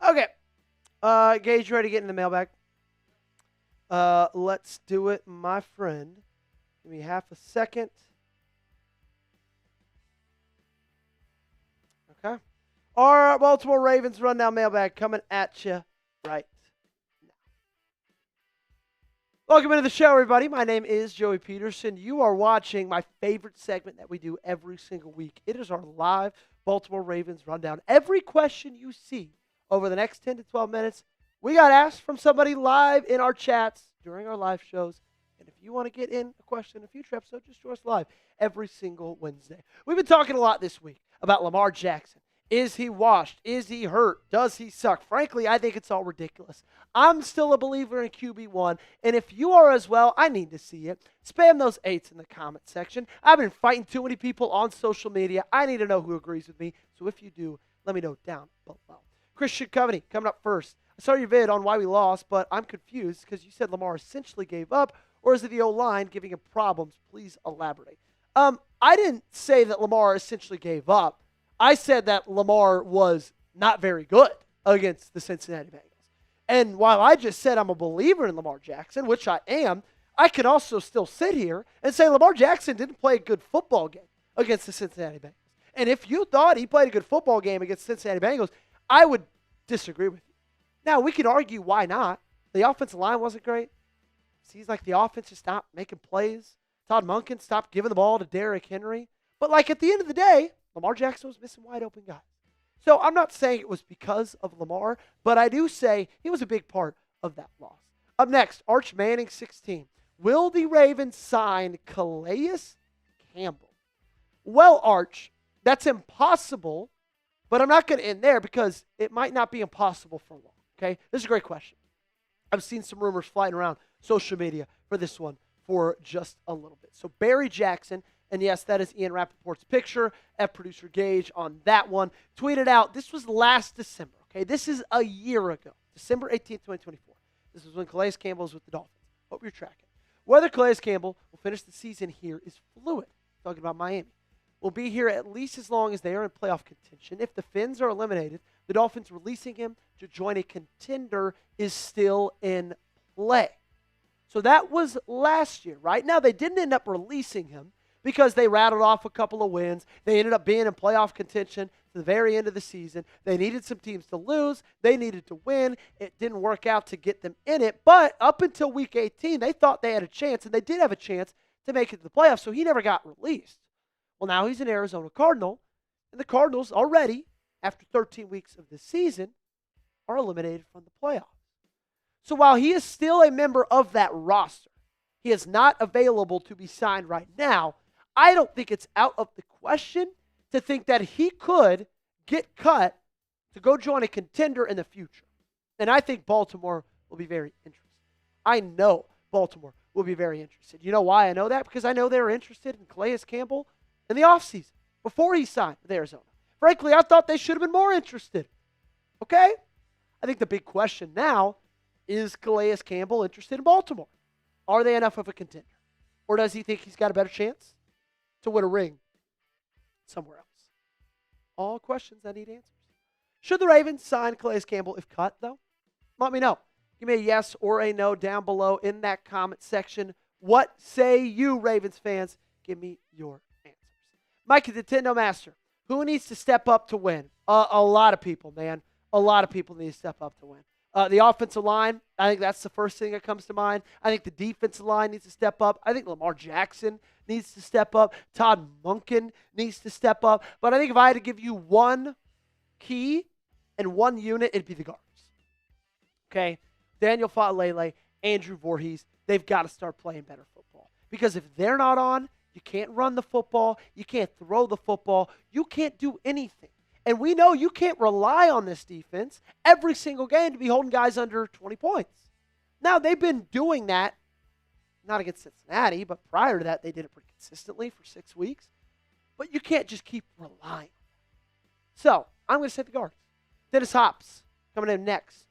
Okay. Gage, you ready to get in the mailbag? Let's do it, my friend. Give me half a second. Okay. Our Baltimore Ravens rundown mailbag coming at you right now. Welcome into the show, everybody. My name is Joey Petersen. You are watching my favorite segment that we do every single week. It is our live Baltimore Ravens rundown. Every question you see over the next 10 to 12 minutes, we got asked from somebody live in our chats during our live shows. And if you want to get in a question in a future episode, just join us live every single Wednesday. We've been talking a lot this week about Lamar Jackson. Is he washed? Is he hurt? Does he suck? Frankly, I think it's all ridiculous. I'm still a believer in QB1, and if you are as well, I need to see it. Spam those 8s in the comment section. I've been fighting too many people on social media. I need to know who agrees with me, so if you do, let me know down below. Christian Coveney coming up first. I saw your vid on why we lost, but I'm confused because you said Lamar essentially gave up, or is it the O-line giving him problems? Please elaborate. I didn't say that Lamar essentially gave up. I said that Lamar was not very good against the Cincinnati Bengals. And while I just said I'm a believer in Lamar Jackson, which I am, I can also still sit here and say Lamar Jackson didn't play a good football game against the Cincinnati Bengals. And if you thought he played a good football game against the Cincinnati Bengals, I would disagree with you. Now, we could argue why not. The offensive line wasn't great. Seems like the offense just stopped making plays. Todd Monken stopped giving the ball to Derrick Henry. But like at the end of the day, Lamar Jackson was missing wide open guys. So I'm not saying it was because of Lamar, but I do say he was a big part of that loss. Up next, Arch Manning 16. Will the Ravens sign Calais Campbell? Well, Arch, that's impossible, but I'm not going to end there because it might not be impossible for long. Okay? This is a great question. I've seen some rumors flying around social media for this one for just a little bit. So Barry Jackson, and yes, that is Ian Rappaport's picture at Producer Gage on that one, tweeted out, this was last December, okay? This is a year ago, December 18th, 2024. This is when Calais Campbell was with the Dolphins. Hope you're tracking. Whether Calais Campbell will finish the season here is fluid. Talking about Miami. Will be here at least as long as they are in playoff contention. If the Fins are eliminated, the Dolphins releasing him to join a contender is still in play. So that was last year, right? Now, they didn't end up releasing him because they rattled off a couple of wins. They ended up being in playoff contention to the very end of the season. They needed some teams to lose. They needed to win. It didn't work out to get them in it. But up until week 18, they thought they had a chance, and they did have a chance to make it to the playoffs, so he never got released. Well, now he's an Arizona Cardinal, and the Cardinals already, after 13 weeks of the season, are eliminated from the playoffs. So while he is still a member of that roster, he is not available to be signed right now. I don't think it's out of the question to think that he could get cut to go join a contender in the future. And I think Baltimore will be very interested. I know Baltimore will be very interested. You know why I know that? Because I know they were interested in Calais Campbell in the offseason before he signed with Arizona. Frankly, I thought they should have been more interested. Okay? I think the big question now is Calais Campbell interested in Baltimore? Are they enough of a contender? Or does he think he's got a better chance to win a ring somewhere else? All questions that need answers. Should the Ravens sign Calais Campbell if cut, though? Let me know. Give me a yes or a no down below in that comment section. What say you, Ravens fans? Give me your answers. Mike, the Nintendo Master. Who needs to step up to win? A lot of people, man. A lot of people need to step up to win. The offensive line, I think that's the first thing that comes to mind. I think the defensive line needs to step up. I think Lamar Jackson needs to step up. Todd Monken needs to step up. But I think if I had to give you one key and one unit, it'd be the guards. Okay? Daniel Fa'alele, Andrew Voorhees, they've got to start playing better football. Because if they're not on, you can't run the football, you can't throw the football, you can't do anything. And we know you can't rely on this defense every single game to be holding guys under 20 points. Now, they've been doing that, not against Cincinnati, but prior to that, they did it pretty consistently for 6 weeks. But you can't just keep relying. So, I'm going to say the guards. Dennis Hops coming in next.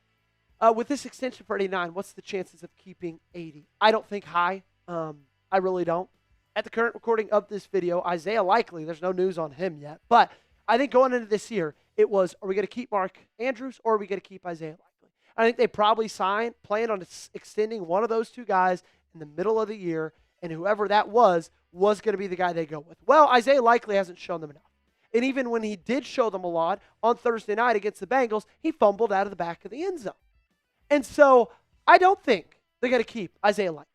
With this extension for 89, what's the chances of keeping 80? I don't think high. I really don't. At the current recording of this video, Isaiah Likely, there's no news on him yet, but I think going into this year, it was, are we going to keep Mark Andrews or are we going to keep Isaiah Likely? I think they probably planned on extending one of those two guys in the middle of the year, and whoever that was going to be the guy they go with. Well, Isaiah Likely hasn't shown them enough. And even when he did show them a lot on Thursday night against the Bengals, he fumbled out of the back of the end zone. And so I don't think they're going to keep Isaiah Likely.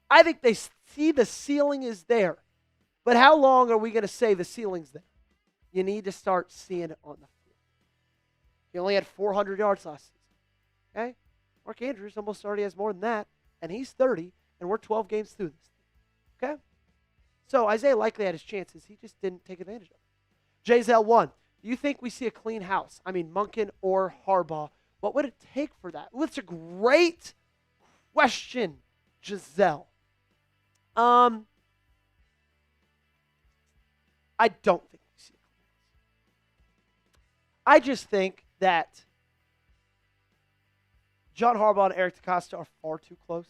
I think they see the ceiling is there. But how long are we going to say the ceiling's there? You need to start seeing it on the field. He only had 400 yards last season. Okay? Mark Andrews almost already has more than that, and he's 30, and we're 12 games through this thing. Okay? So Isaiah Likely had his chances. He just didn't take advantage of it. JZL 1, do you think we see a clean house? I mean, Monken or Harbaugh. What would it take for that? Well, it's a great question, Giselle. I don't think we see a clean house. I just think that John Harbaugh and Eric DeCosta are far too close.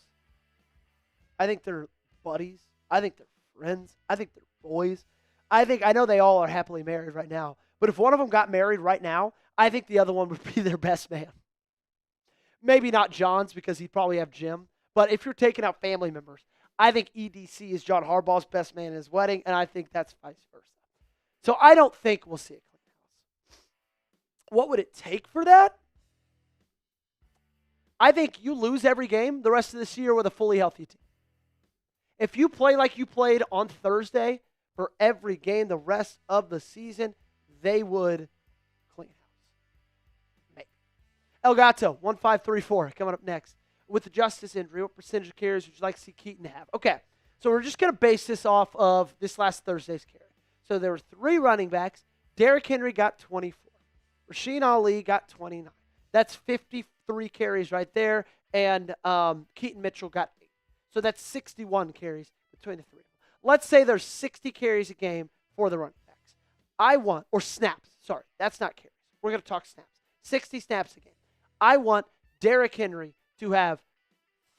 I think they're buddies. I think they're friends. I think they're boys. I know they all are happily married right now, but if one of them got married right now, I think the other one would be their best man. Maybe not John's because he'd probably have Jim, but if you're taking out family members, I think EDC is John Harbaugh's best man in his wedding, and I think that's vice versa. So I don't think we'll see a clean house. What would it take for that? I think you lose every game the rest of this year with a fully healthy team. If you play like you played on Thursday for every game the rest of the season, they would clean house. Maybe. Elgato, 1534, coming up next. With the Justice injury, what percentage of carries would you like to see Keaton have? Okay, so we're just going to base this off of this last Thursday's carry. So there were 3 running backs. Derrick Henry got 24. Rasheen Ali got 29. That's 53 carries right there. And Keaton Mitchell got 8. So that's 61 carries between the 3 of them. Let's say there's 60 carries a game for the running backs. Or snaps. Sorry, that's not carries. We're going to talk snaps. 60 snaps a game. I want Derrick Henry to have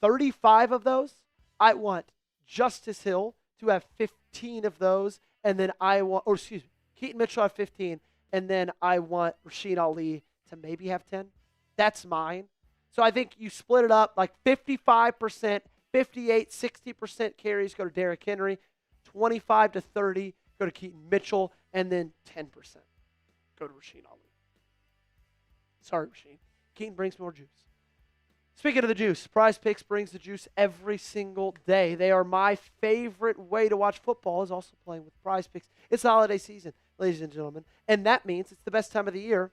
35 of those. I want Justice Hill to have 15 of those. And then Keaton Mitchell have 15. And then I want Rasheen Ali to maybe have 10. That's mine. So I think you split it up like 55%, 58, 60% carries go to Derrick Henry, 25 to 30 go to Keaton Mitchell, and then 10% go to Rasheen Ali. Sorry, Rasheen. Keaton brings more juice. Speaking of the juice, Prize Picks brings the juice every single day. They are my favorite way to watch football, is also playing with Prize Picks. It's the holiday season, ladies and gentlemen, and that means it's the best time of the year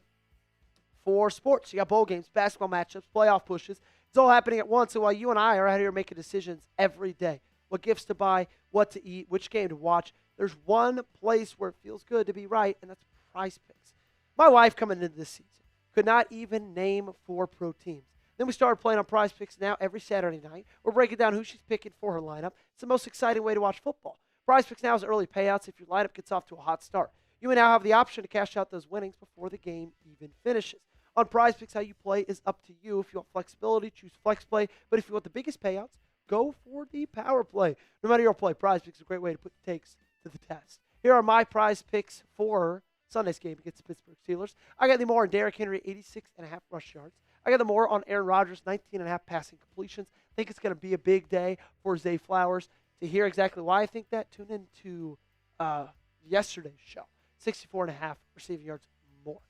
for sports. You got bowl games, basketball matchups, playoff pushes. It's all happening at once, and while you and I are out here making decisions every day, what gifts to buy, what to eat, which game to watch, there's one place where it feels good to be right, and that's Prize Picks. My wife coming into this season could not even name 4 pro teams. Then we started playing on Prize Picks now every Saturday night. We're breaking down who she's picking for her lineup. It's the most exciting way to watch football. Prize Picks now has early payouts if your lineup gets off to a hot start. You may now have the option to cash out those winnings before the game even finishes. On Prize Picks, how you play is up to you. If you want flexibility, choose Flex Play. But if you want the biggest payouts, go for the Power Play. No matter your play, Prize Picks is a great way to put the takes to the test. Here are my Prize Picks for Sunday's game against the Pittsburgh Steelers. I got the more on Derrick Henry, 86.5 rush yards. I got the more on Aaron Rodgers, 19.5 passing completions. I think it's going to be a big day for Zay Flowers. To hear exactly why I think that, tune into yesterday's show. 64.5 receiving yards more.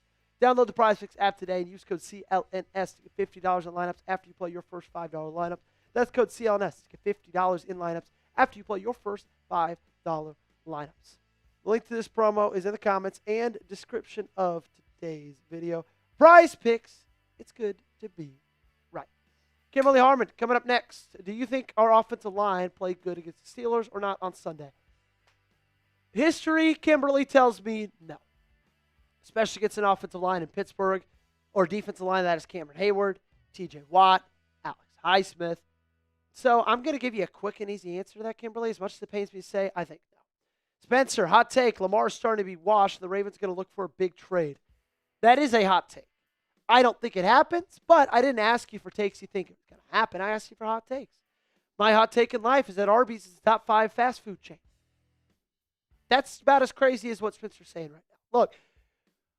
Download the PrizePicks app today and use code CLNS to get $50 in lineups after you play your first $5 lineup. That's code CLNS to get $50 in lineups after you play your first $5 lineups. The link to this promo is in the comments and description of today's video. PrizePicks, it's good to be right. Kimberly Harmon coming up next. Do you think our offensive line played good against the Steelers or not on Sunday? History, Kimberly, tells me no. Especially against an offensive line in Pittsburgh or defensive line that is Cameron Hayward, TJ Watt, Alex Highsmith. So I'm going to give you a quick and easy answer to that, Kimberly. As much as it pains me to say, I think no. Spencer, hot take. Lamar's starting to be washed. The Ravens going to look for a big trade. That is a hot take. I don't think it happens, but I didn't ask you for takes you think it's going to happen. I asked you for hot takes. My hot take in life is that Arby's is the top 5 fast food chain. That's about as crazy as what Spencer's saying right now. Look,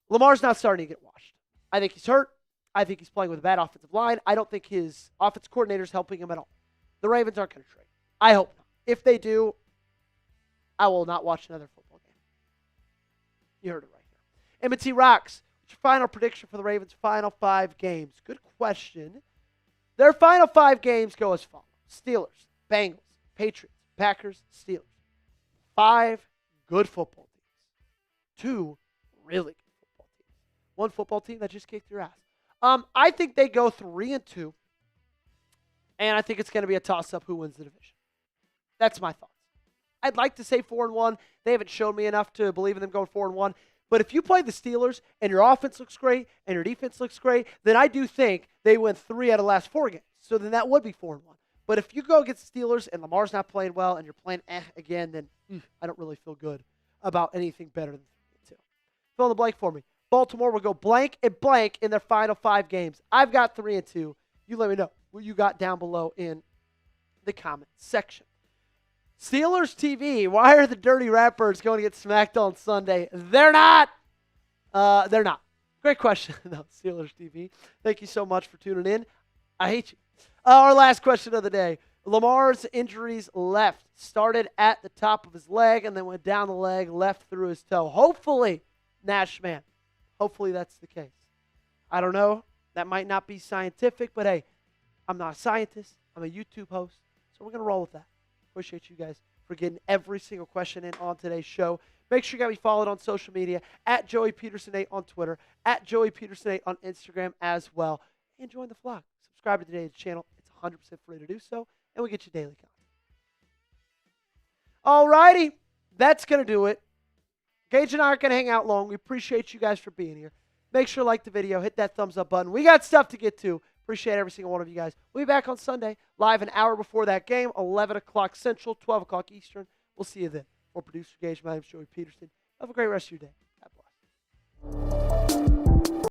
Lamar's not starting to get washed. I think he's hurt. I think he's playing with a bad offensive line. I don't think his offensive coordinator is helping him at all. The Ravens aren't going to trade. I hope not. If they do, I will not watch another football game. You heard it right here. M&T Rocks, what's your final prediction for the Ravens' final 5 games? Good question. Their final 5 games go as follows. Steelers, Bengals, Patriots, Packers, Steelers. 5 good football teams. 2 really good football teams. 1 football team that just kicked your ass. I think they go 3-2. And I think it's going to be a toss-up who wins the division. That's my thoughts. I'd like to say 4-1. They haven't shown me enough to believe in them going 4-1. But if you play the Steelers and your offense looks great and your defense looks great, then I do think they win 3 out of the last 4 games. So then that would be 4-1. But if you go against the Steelers and Lamar's not playing well and you're playing again, then I don't really feel good about anything better than 3-2. Fill in the blank for me. Baltimore will go blank and blank in their final 5 games. I've got 3-2. You let me know what you got down below in the comment section. Steelers TV, why are the Dirty Rappers going to get smacked on Sunday? They're not. They're not. Great question, though, Steelers TV. Thank you so much for tuning in. I hate you. Our last question of the day. Lamar's injuries left. Started at the top of his leg and then went down the leg, left through his toe. Hopefully, Nashman. Hopefully that's the case. I don't know. That might not be scientific, but hey, I'm not a scientist. I'm a YouTube host, so we're going to roll with that. Appreciate you guys for getting every single question in on today's show. Make sure you got me followed on social media, at Joey Petersen8 on Twitter, at Joey Petersen8 on Instagram as well. And join the flock. Subscribe to today's channel. It's 100% free to do so, and we get you daily content. All righty, that's going to do it. Gage and I aren't going to hang out long. We appreciate you guys for being here. Make sure to like the video, hit that thumbs up button. We got stuff to get to. Appreciate every single one of you guys. We'll be back on Sunday, live an hour before that game, 11 o'clock Central, 12 o'clock Eastern. We'll see you then. For producer Gage, my name is Joey Petersen. Have a great rest of your day. God bless.